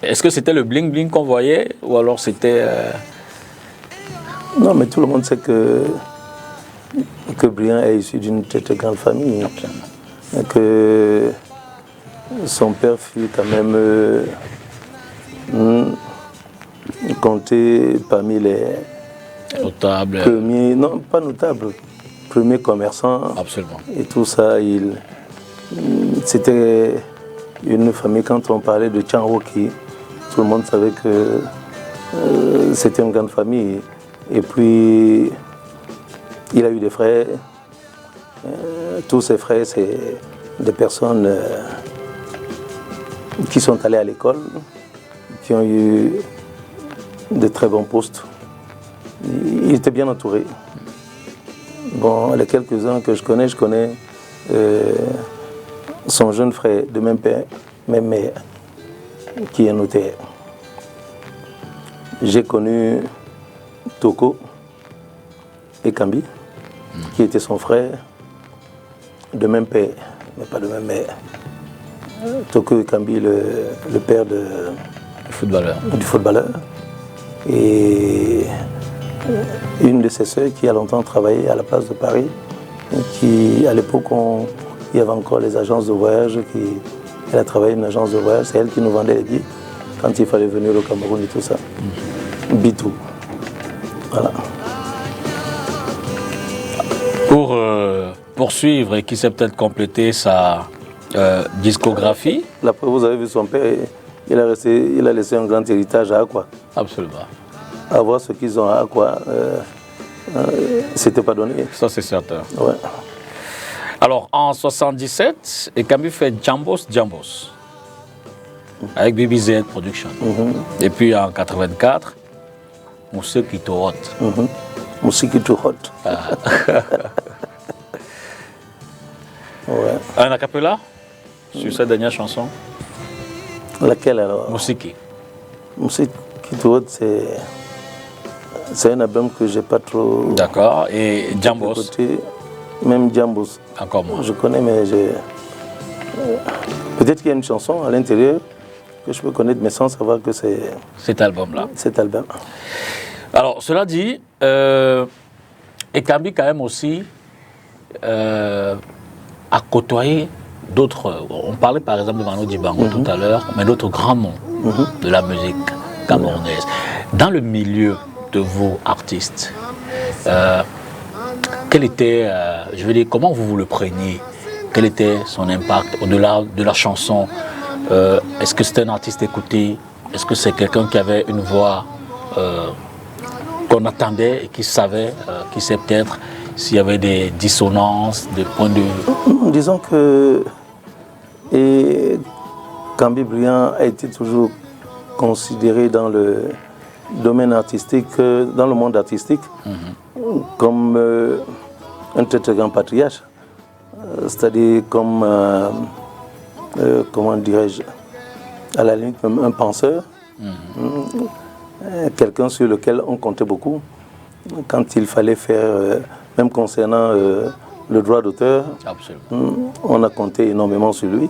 est-ce que c'était le bling-bling qu'on voyait ou alors c'était... Non, mais tout le monde sait que Briand est issu d'une très, très grande famille. Absolument. Et que son père fut quand même compté parmi les notables. Premiers, non, pas notables, premiers commerçants. Absolument. Et tout ça, c'était une famille, quand on parlait de Tchanroki, tout le monde savait que c'était une grande famille. Et puis, il a eu des frères. Tous ses frères, c'est des personnes qui sont allées à l'école, qui ont eu de très bons postes. Il était bien entouré. Bon, les quelques-uns que je connais son jeune frère de même père, même mère, qui est notaire. J'ai connu Toko et Kambi, qui était son frère, de même père, mais pas de même mère. Toko et Kambi, le père du footballeur. Et une de ses sœurs qui a longtemps travaillé à la place de Paris, qui à l'époque, il y avait encore les agences de voyage, elle a travaillé dans une agence de voyage, c'est elle qui nous vendait les billets quand il fallait venir au Cameroun et tout ça. Bitou. Voilà. Pour poursuivre et qui sait peut-être compléter sa discographie. Là, vous avez vu son père, il a laissé un grand héritage à Aqua. Absolument. Avoir ce qu'ils ont à Aqua, c'était pas donné. Ça, c'est certain. Ouais. Alors, en 77, Kambi fait Jambos avec BBZ Production. Et puis en 84, Moussé Kitohot. Moussé Kitohot. Ouais. Un acapella sur cette dernière chanson. Laquelle alors? Moussiki. Moussé Kitohot, c'est un album que j'ai pas trop. D'accord. Et Jambos. Écouté. Même Jambos. Encore moins. Je connais, mais peut-être qu'il y a une chanson à l'intérieur que je peux connaître, mais sans savoir que c'est cet album-là. Cet album. Alors, cela dit, Kambi quand même aussi a côtoyé d'autres. On parlait par exemple de Manu Dibango tout à l'heure, mais d'autres grands noms de la musique camerounaise. Dans le milieu de vos artistes, quel était, je veux dire, comment vous le preniez? Quel était son impact au-delà de la chanson Est-ce que c'était un artiste écouté? Est-ce que c'est quelqu'un qui avait une voix qu'on attendait et qui savait, qui sait peut-être s'il y avait des dissonances, des points de vue? Disons que Kambi Briand a été toujours considéré dans le domaine artistique, dans le monde artistique, comme un très très grand patriarche, c'est-à-dire comme, comment dirais-je, à la limite même un penseur, quelqu'un sur lequel on comptait beaucoup quand il fallait faire, même concernant le droit d'auteur, on a compté énormément sur lui.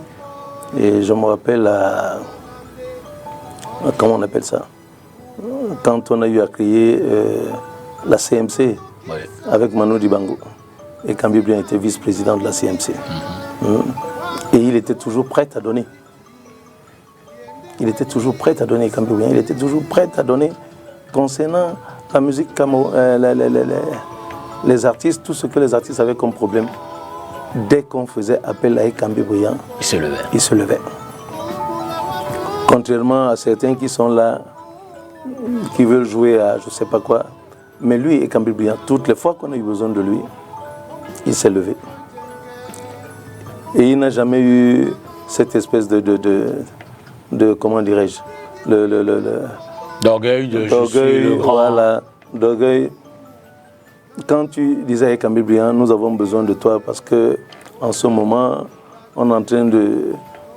Et je me rappelle comment on appelle ça, quand on a eu à créer la CMC avec Manu Dibango. Et Kambi Briand était vice-président de la CMC. Et il était toujours prêt à donner. Il était toujours prêt à donner, Kambi Briand. Il était toujours prêt à donner concernant la musique, les artistes, tout ce que les artistes avaient comme problème. Dès qu'on faisait appel à Kambi Briand, il se levait. Contrairement à certains qui sont là, qui veulent jouer à je ne sais pas quoi. Mais lui et Kambi Briand, toutes les fois qu'on a eu besoin de lui, il s'est levé. Et il n'a jamais eu cette espèce de comment dirais-je, d'orgueil, voilà, d'orgueil. Quand tu disais à Kambi Briand, nous avons besoin de toi parce que en ce moment, on est en train de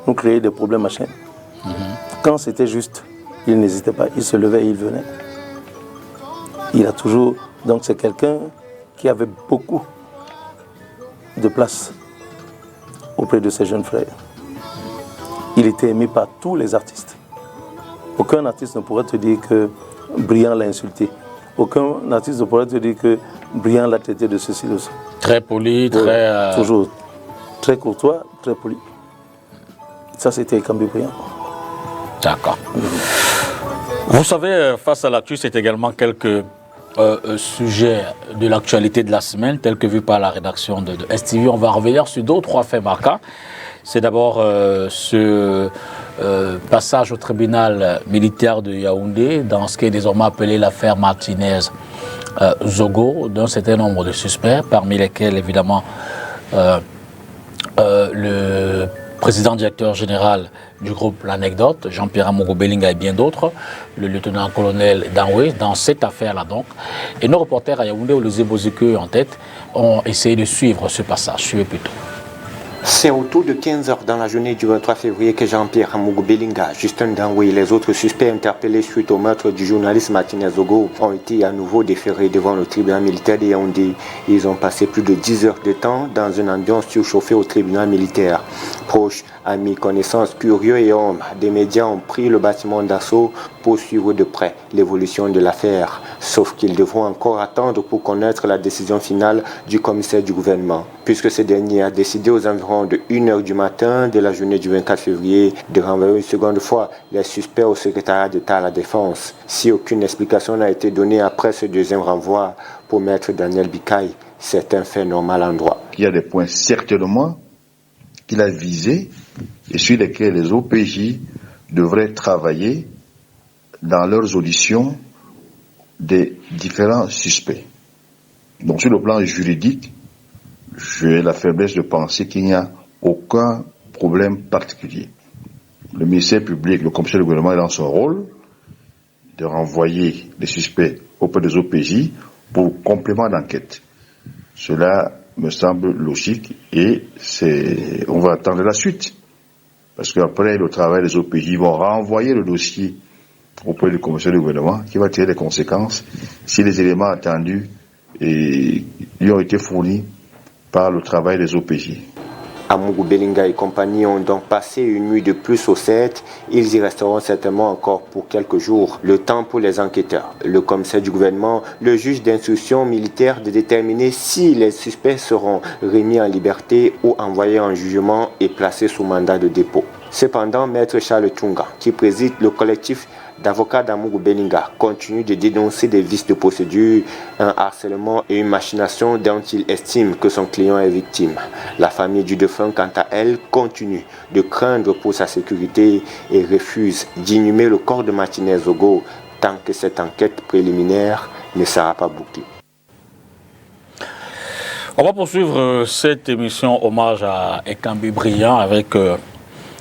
nous créer des problèmes à chaîne. Quand c'était juste, il n'hésitait pas, il se levait et il venait. Il a toujours, donc c'est quelqu'un qui avait beaucoup de place auprès de ses jeunes frères. Il était aimé par tous les artistes. Aucun artiste ne pourrait te dire que Briand l'a insulté. Aucun artiste ne pourrait te dire que Briand l'a traité de ceci, de ça. Très poli, très... Toujours très courtois, très poli. Ça, c'était Kambi Briand. D'accord. Vous savez, face à l'actu, c'est également quelques sujets de l'actualité de la semaine, tels que vus par la rédaction de STV. On va revenir sur 2 ou 3 faits marquants. C'est d'abord ce passage au tribunal militaire de Yaoundé, dans ce qui est désormais appelé l'affaire Martinez-Zogo, d'un certain nombre de suspects, parmi lesquels, évidemment, le président directeur général du groupe L'Anecdote, Jean-Pierre Amogo Belinga et bien d'autres, le lieutenant-colonel Danoué, dans cette affaire-là donc. Et nos reporters à Yaoundé, Olivier Bozike en tête, ont essayé de suivre ce passage. Suivez plutôt. C'est autour de 15 h dans la journée du 23 février que Jean-Pierre Amogo Belinga, Justin Danoué et les autres suspects interpellés suite au meurtre du journaliste Martinez Zogo ont été à nouveau déférés devant le tribunal militaire de Yaoundé. Ils ont passé plus de 10 heures de temps dans une ambiance surchauffée au tribunal militaire. Proches, amis, connaissances, curieux et hommes des médias ont pris le bâtiment d'assaut pour suivre de près l'évolution de l'affaire. Sauf qu'ils devront encore attendre pour connaître la décision finale du commissaire du gouvernement, puisque ce dernier a décidé aux environs de 1 h du matin de la journée du 24 février de renvoyer une seconde fois les suspects au secrétariat d'État à la Défense. Si aucune explication n'a été donnée après ce deuxième renvoi, pour maître Daniel Bikaï, c'est un fait normal en droit. Il y a des points certainement qu'il a visés et sur lesquels les OPJ devraient travailler dans leurs auditions des différents suspects. Donc sur le plan juridique, j'ai la faiblesse de penser qu'il n'y a aucun problème particulier. Le ministère public, le commissaire du gouvernement est dans son rôle de renvoyer les suspects auprès des OPJ pour complément d'enquête. Cela me semble logique et on va attendre la suite. Parce qu'après le travail des OPJ, ils vont renvoyer le dossier auprès du commissaire du gouvernement qui va tirer les conséquences si les éléments attendus lui ont été fournis par le travail des OPJ. Amogo Belinga et compagnie ont donc passé une nuit de plus au 7. Ils y resteront certainement encore pour quelques jours. Le temps pour les enquêteurs, le commissaire du gouvernement, le juge d'instruction militaire de déterminer si les suspects seront remis en liberté ou envoyés en jugement et placés sous mandat de dépôt. Cependant, maître Charles Tunga, qui préside le collectif d'avocats d'Amougou Belinga continuent de dénoncer des vices de procédure, un harcèlement et une machination dont il estime que son client est victime. La famille du défunt, quant à elle, continue de craindre pour sa sécurité et refuse d'inhumer le corps de Martinez Zogo tant que cette enquête préliminaire ne sera pas bouclée. On va poursuivre cette émission hommage à Ekambi Briand avec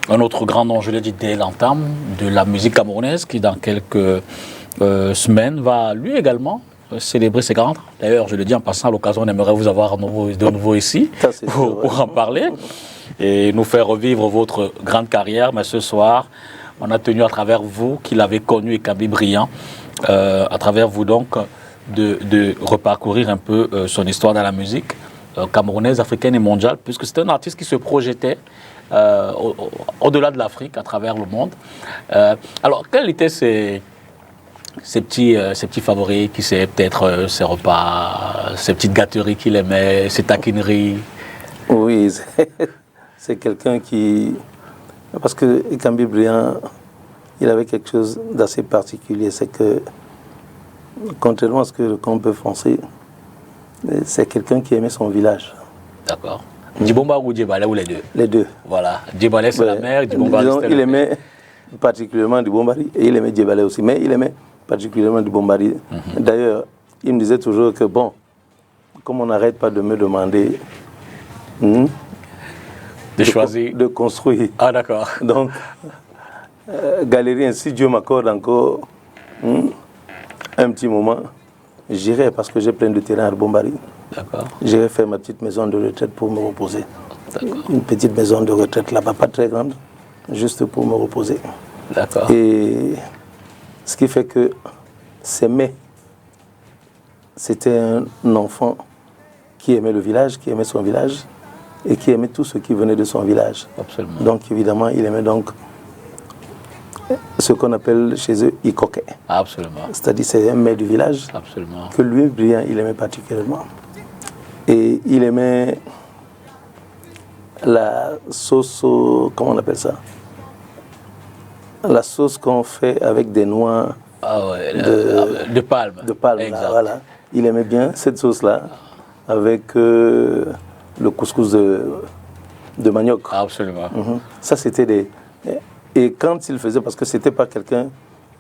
un autre grand nom, je l'ai dit dès l'entame, de la musique camerounaise qui dans quelques semaines va lui également célébrer ses 40 ans. D'ailleurs, je le dis en passant, à l'occasion, on aimerait vous avoir de nouveau ici pour en parler et nous faire revivre votre grande carrière. Mais ce soir, on a tenu à travers vous, qui l'avez connu, Ekambi Briand, à travers vous donc, de reparcourir un peu son histoire dans la musique camerounaise, africaine et mondiale, puisque c'est un artiste qui se projetait au-delà de l'Afrique, à travers le monde. Alors, quels étaient ses petits favoris, qui c'est peut-être ses repas, ses petites gâteries qu'il aimait, ses taquineries? Oui, c'est quelqu'un qui... Parce que Ekambi Briand, il avait quelque chose d'assez particulier, c'est que, contrairement à ce que qu'on peut penser, c'est quelqu'un qui aimait son village. D'accord. Djibomba ou Djibale ou les deux? Les deux. Voilà. Djibale c'est la mer, Djibomba c'est il aimait particulièrement Djibombari et il aimait Djibale aussi, mais il aimait particulièrement Djibombari. D'ailleurs, il me disait toujours que bon, comme on n'arrête pas de me demander de choisir, de construire. Ah d'accord. Donc, Galérien, si Dieu m'accorde encore un petit moment, j'irai parce que j'ai plein de terrain à Bombari. D'accord. J'irai faire ma petite maison de retraite pour me reposer. Une petite maison de retraite là-bas, pas très grande, juste pour me reposer. D'accord. Et ce qui fait que c'était un enfant qui aimait le village, qui aimait son village et qui aimait tout ce qui venait de son village. Absolument. Donc évidemment, il aimait donc ce qu'on appelle chez eux Ikoké. Absolument. C'est-à-dire c'est un maire du village. Absolument. Que lui, Briand, il aimait particulièrement. Et il aimait la sauce, comment on appelle ça? La sauce qu'on fait avec des noix de palme. De palme, là, voilà. Il aimait bien cette sauce-là avec le couscous de manioc. Absolument. Ça, c'était des... Et quand il faisait, parce que c'était pas quelqu'un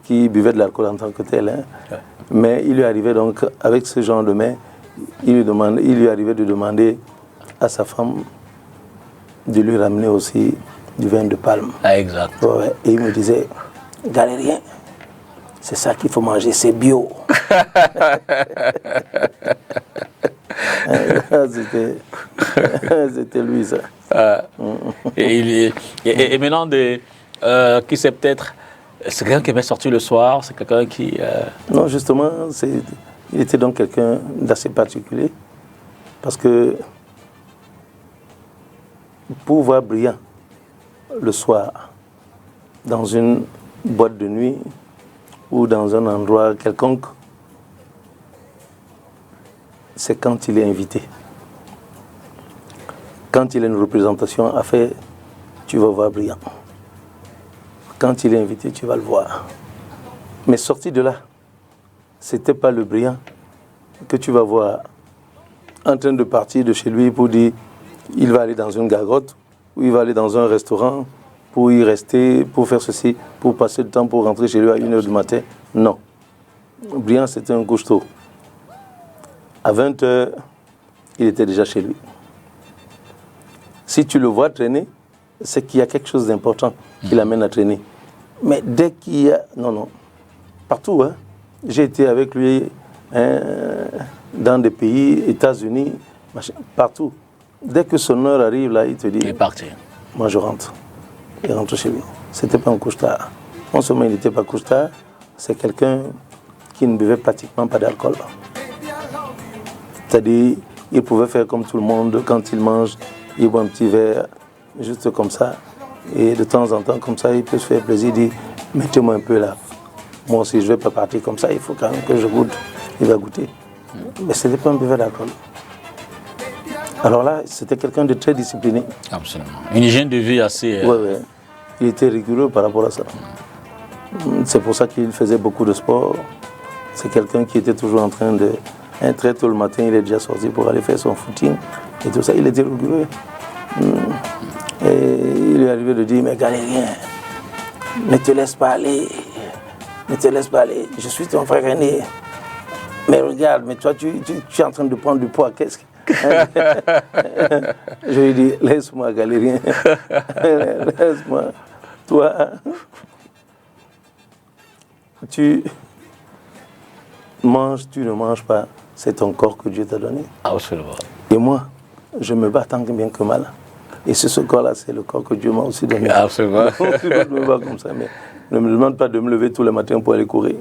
qui buvait de l'alcool en tant que tel, mais il lui arrivait donc, avec ce genre de mets, il lui arrivait de demander à sa femme de lui ramener aussi du vin de palme. Ah, exact. Ouais, et il me disait, Galérien, c'est ça qu'il faut manger, c'est bio. C'était lui, ça. Et maintenant, qui c'est peut-être... C'est quelqu'un qui aimait sortir le soir, c'est quelqu'un qui... Non, justement, il était donc quelqu'un d'assez particulier. Parce que pour voir Briand le soir, dans une boîte de nuit ou dans un endroit quelconque, c'est quand il est invité. Quand il a une représentation à faire, tu vas voir Briand. Quand il est invité, tu vas le voir. Mais sorti de là, c'était pas le Briand que tu vas voir en train de partir de chez lui pour dire il va aller dans une gargote ou il va aller dans un restaurant pour y rester, pour faire ceci, pour passer le temps, pour rentrer chez lui à 1h du matin. Non. Briand, c'était un couche-tôt. À 20h, il était déjà chez lui. Si tu le vois traîner, c'est qu'il y a quelque chose d'important qui l'amène à traîner. Mais dès qu'il y a... Non. Partout, hein. J'ai été avec lui dans des pays, États-Unis, partout. Dès que son heure arrive, là, il te dit... Il est parti. Moi, je rentre. Il rentre chez lui. C'était pas un couche-tard. Non seulement il n'était pas couche-tard, c'est quelqu'un qui ne buvait pratiquement pas d'alcool. C'est-à-dire, il pouvait faire comme tout le monde. Quand il mange, il boit un petit verre, juste comme ça. Et de temps en temps, comme ça, il peut se faire plaisir, il dit, mettez-moi un peu là. Moi aussi, je ne vais pas partir comme ça, il faut quand même que je goûte. Il va goûter. Mais ce n'était pas un buveur d'alcool. Alors là, c'était quelqu'un de très discipliné. Absolument. Une hygiène de vie assez... Oui. Il était rigoureux par rapport à ça. C'est pour ça qu'il faisait beaucoup de sport. C'est quelqu'un qui était toujours en train de... très tôt le matin, il est déjà sorti pour aller faire son footing. Et tout ça, il était rigoureux. Et il lui est arrivé de dire, mais galérien, ne te laisse pas aller. Ne te laisse pas aller. Je suis ton frère aîné. Mais regarde, mais toi, tu es en train de prendre du poids. Qu'est-ce que... Je lui ai dit, laisse-moi, galérien. Laisse-moi. Toi, tu manges, tu ne manges pas. C'est ton corps que Dieu t'a donné. Absolument. Et moi, je me bats tant bien que mal. Et ce corps-là, c'est le corps que Dieu m'a aussi donné. Absolument. Je me bats comme ça, mais ne me demande pas de me lever tous les matins pour aller courir.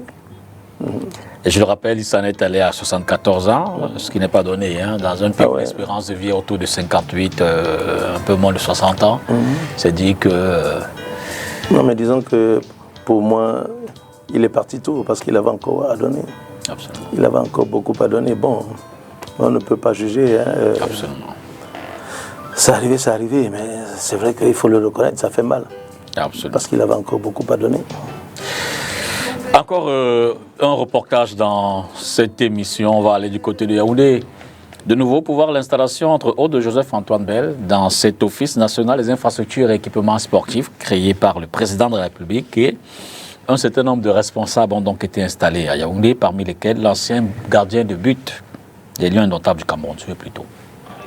Et je le rappelle, il s'en est allé à 74 ans, ce qui n'est pas donné. Hein, dans un pays où l'espérance de vie autour de 58, un peu moins de 60 ans, c'est dit que... Non, mais disons que pour moi, il est parti tôt parce qu'il avait encore à donner. Absolument. Il avait encore beaucoup à donner. Bon, on ne peut pas juger. Hein, Absolument. C'est arrivé, mais c'est vrai qu'il faut le reconnaître, ça fait mal. Absolument. Parce qu'il avait encore beaucoup à donner. Encore un reportage dans cette émission. On va aller du côté de Yaoundé. De nouveau, pour voir l'installation entre autres de Joseph-Antoine Bell dans cet office national des infrastructures et équipements sportifs créé par le président de la République, et un certain nombre de responsables ont donc été installés à Yaoundé, parmi lesquels l'ancien gardien de but des Lions indomptables du Cameroun, plutôt.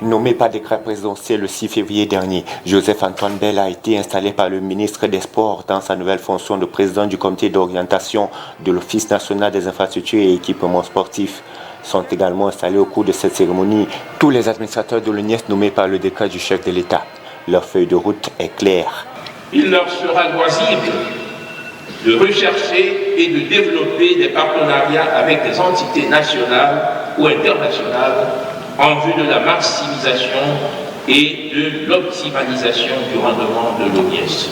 Nommé par décret présidentiel le 6 février dernier, Joseph-Antoine Bell a été installé par le ministre des Sports dans sa nouvelle fonction de président du comité d'orientation de l'Office national des infrastructures et équipements sportifs. Sont également installés au cours de cette cérémonie tous les administrateurs de l'ONIES nommés par le décret du chef de l'État. Leur feuille de route est claire. Il leur sera loisible de rechercher et de développer des partenariats avec des entités nationales ou internationales en vue de la maximisation et de l'optimalisation du rendement de l'ONIES.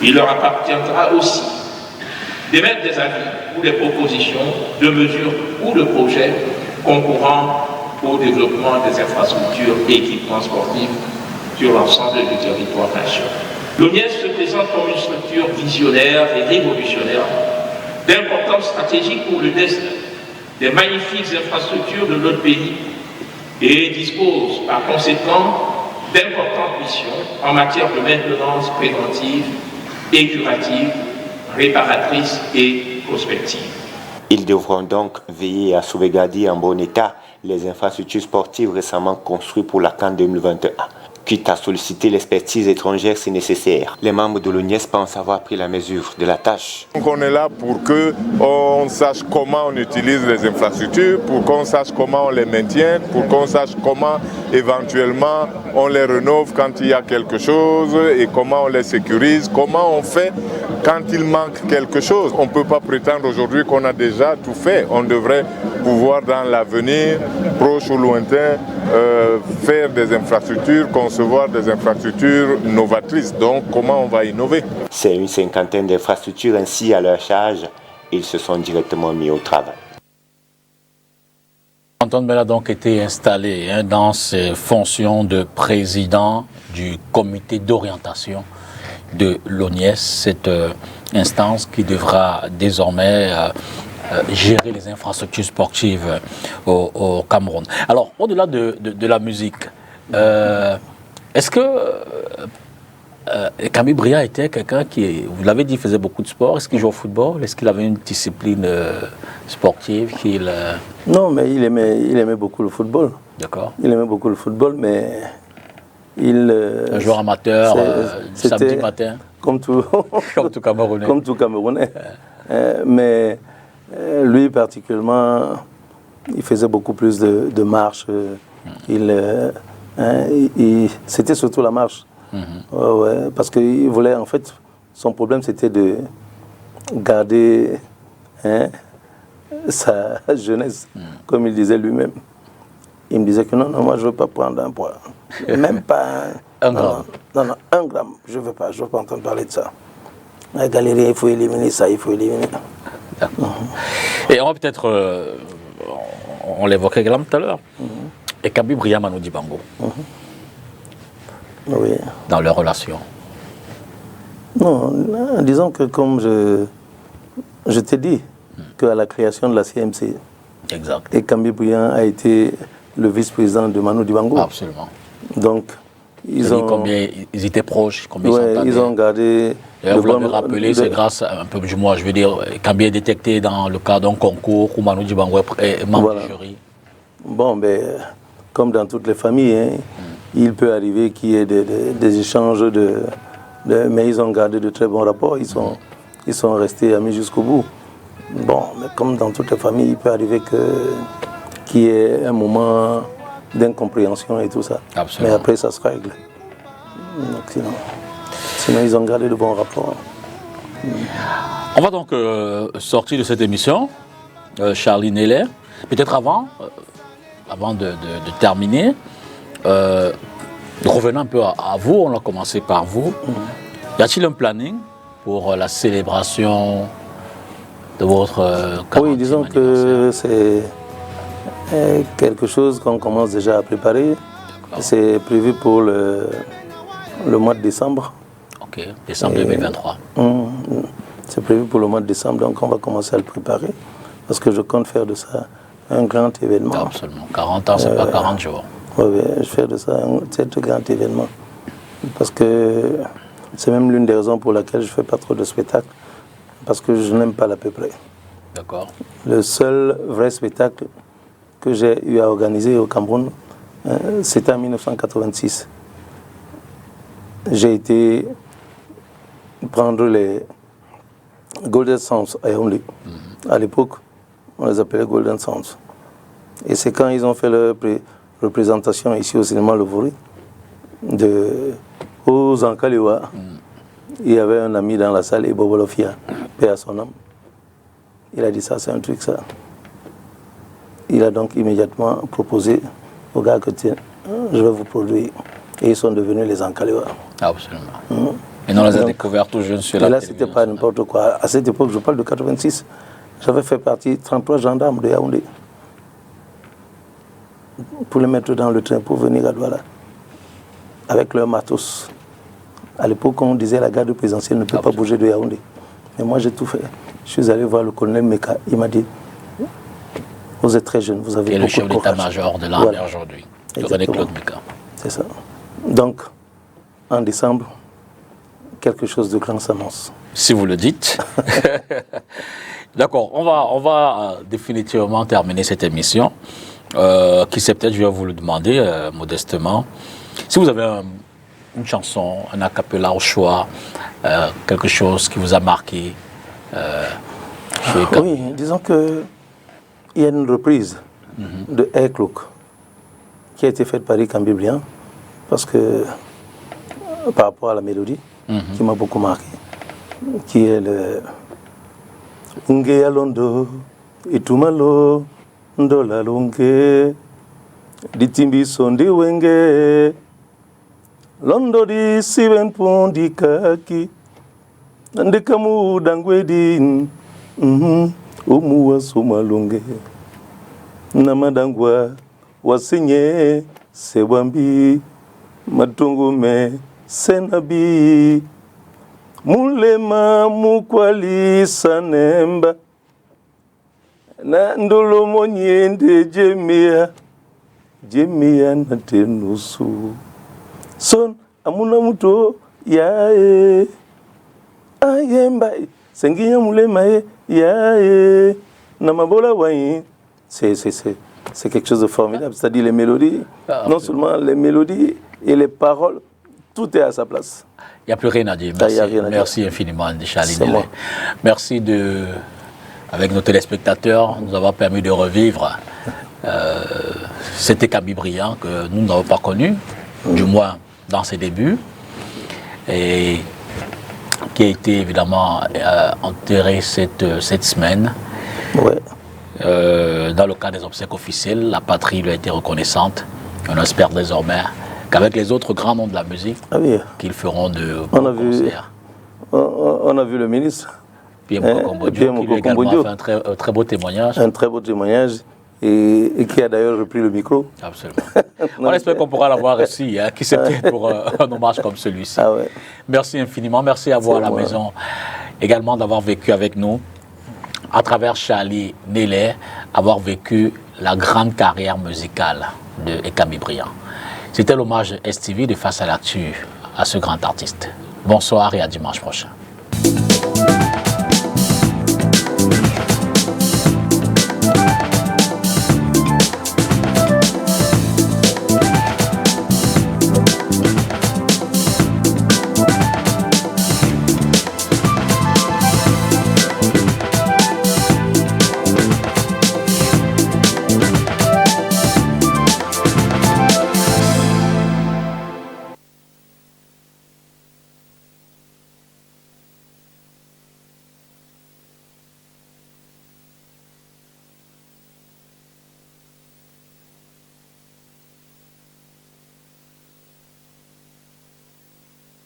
Il leur appartiendra aussi d'émettre des avis ou des propositions de mesures ou de projets concourant au développement des infrastructures et équipements sportifs sur l'ensemble du territoire national. L'ONIES se présente comme une structure visionnaire et révolutionnaire d'importance stratégique pour le destin des magnifiques infrastructures de notre pays et dispose par conséquent d'importantes missions en matière de maintenance préventive et curative, réparatrice et prospective. Ils devront donc veiller à sauvegarder en bon état les infrastructures sportives récemment construites pour la CAN 2021. Quitte à solliciter l'expertise étrangère si nécessaire. Les membres de l'ONIES pensent avoir pris la mesure de la tâche. Donc on est là pour qu'on sache comment on utilise les infrastructures, pour qu'on sache comment on les maintient, pour qu'on sache comment éventuellement on les rénove quand il y a quelque chose et comment on les sécurise, comment on fait quand il manque quelque chose. On ne peut pas prétendre aujourd'hui qu'on a déjà tout fait. On devrait pouvoir dans l'avenir, proche ou lointain, faire des infrastructures, concevoir des infrastructures novatrices. Donc, comment on va innover? C'est une cinquantaine d'infrastructures ainsi à leur charge. Ils se sont directement mis au travail. Antoine Bell a donc été installé dans ses fonctions de président du comité d'orientation de l'ONIES, cette instance qui devra désormais gérer les infrastructures sportives au Cameroun. Alors, au-delà de la musique, est-ce que Camille Bria était quelqu'un qui, vous l'avez dit, faisait beaucoup de sport? Est-ce qu'il jouait au football? Est-ce qu'il avait une discipline sportive qu'il... Non, mais il aimait beaucoup le football. D'accord. Il aimait beaucoup le football, mais il... un joueur amateur, samedi matin. Comme tout, comme tout Camerounais. Comme tout Camerounais. Mais lui, particulièrement, il faisait beaucoup plus de marches. C'était surtout la marche. Ouais, parce qu'il voulait, en fait, son problème, c'était de garder sa jeunesse, comme il disait lui-même. Il me disait que non, moi, je ne veux pas prendre un poids. Même pas un gramme. Non, 1 gramme, je ne veux pas entendre parler de ça. La galerie, il faut éliminer ça, il faut éliminer. Et on va peut-être, on l'évoquait également tout à l'heure, et Kabi Bria Manu Dibango, oui. Dans leur relation. Non, disons que comme Je t'ai dit qu'à la création de la CMC, exact. Et Kambi Briand a été le vice-président de Manu Dibango. Absolument. Donc, ils étaient proches, combien ils ont gardé... Vous l'avez rappelé, c'est grâce à un peu du moins, je veux dire, Kambi est détecté dans le cadre d'un concours où Manu Dibango est membre du jury. Bon, ben, comme dans toutes les familles, hein, il peut arriver qu'il y ait des échanges mais ils ont gardé de très bons rapports, ils sont restés amis jusqu'au bout. Bon, mais comme dans toutes les familles, il peut arriver qu'il y ait un moment d'incompréhension et tout ça. Absolument. Mais après, ça se règle. Donc, sinon, ils ont gardé de bons rapports. On va donc sortir de cette émission, Charlie Nellet. Peut-être avant de terminer, revenons un peu à vous, on a commencé par vous. Y a-t-il un planning pour la célébration de votre 40e Oui, disons que c'est quelque chose qu'on commence déjà à préparer. C'est prévu pour le mois de décembre. Ok, décembre 2023. C'est prévu pour le mois de décembre, donc on va commencer à le préparer. Parce que je compte faire de ça un grand événement. Absolument. 40 ans, c'est pas 40 jours. Oui, je fais de ça un très grand événement. Parce que c'est même l'une des raisons pour laquelle je ne fais pas trop de spectacles. Parce que je n'aime pas l'à peu près. D'accord. Le seul vrai spectacle que j'ai eu à organiser au Cameroun, c'était en 1986. J'ai été prendre les Golden Sounds à Yaoundé. À l'époque, on les appelait Golden Sounds. Et c'est quand ils ont fait leur représentation ici au cinéma Le Vaury, de Ozankalewa. Il y avait un ami dans la salle, Ebo Bolofia, paix à son âme. Il a dit ça, c'est un truc ça. Il a donc immédiatement proposé aux gars que tiens, je vais vous produire. Et ils sont devenus les Ankalewa. Absolument. Et on les a découverts tout jeunes sur la télévision. Et là, c'était pas n'importe quoi. À cette époque, je parle de 86, j'avais fait partie 33 gendarmes de Yaoundé pour les mettre dans le train pour venir à Douala avec leur matos. À l'époque, on disait la garde présidentielle ne peut pas bouger de Yaoundé. Mais moi, j'ai tout fait. Je suis allé voir le colonel Meka. Il m'a dit, vous êtes très jeune, vous avez beaucoup de courage. Et le chef d'état-major de l'armée aujourd'hui, René Claude Meka. C'est ça. Donc, en décembre, quelque chose de grand s'annonce. Si vous le dites. D'accord, on va définitivement terminer cette émission. Qui sait, peut-être je vais vous le demander modestement. Si vous avez une chanson, un a cappella au choix, quelque chose qui vous a marqué. Oui, disons qu'il y a une reprise de Air Cloak qui a été faite par Kambi Briand parce que par rapport à la mélodie qui m'a beaucoup marqué, qui est le Unge Alondo Itumalo Ndola Lunge Ditimbi Sondi Wenge Londo di Siben Pondi Kaki Ndekamu Dangwedin Umuwa Sumalunge Namadangwa Wasinye Sewambi Matungume Senabi Mulema Mukwali Sanemba Na Ndolo Monyende Jemia Natenusu Son Amuna Muto Yae Ayemba Senginya Mulema Yae Namabola Wain c'est quelque chose de formidable, c'est-à-dire les mélodies, non seulement les mélodies et les paroles, tout est à sa place. Il n'y a plus rien à dire. Merci infiniment, Charlie Nellet. Merci avec nos téléspectateurs, nous avoir permis de revivre cet Kambi Briand que nous n'avons pas connu, du moins dans ses débuts, et qui a été évidemment enterré cette semaine. Ouais. Dans le cadre des obsèques officielles, la patrie lui a été reconnaissante. On espère désormais qu'avec les autres grands noms de la musique, qu'ils feront de bons concerts. On a vu le ministre, Pierre Moko qui lui a également fait un très beau témoignage. Un très beau témoignage et qui a d'ailleurs repris le micro. Absolument. On espère qu'on pourra l'avoir ici, qui sait peut-être pour un hommage comme celui-ci. Ah ouais. Merci infiniment, merci à vous à la maison également d'avoir vécu avec nous à travers Charlie Nellet, avoir vécu la grande carrière musicale de Ekami Briand. C'était l'hommage STV de Face à l'actu à ce grand artiste. Bonsoir et à dimanche prochain.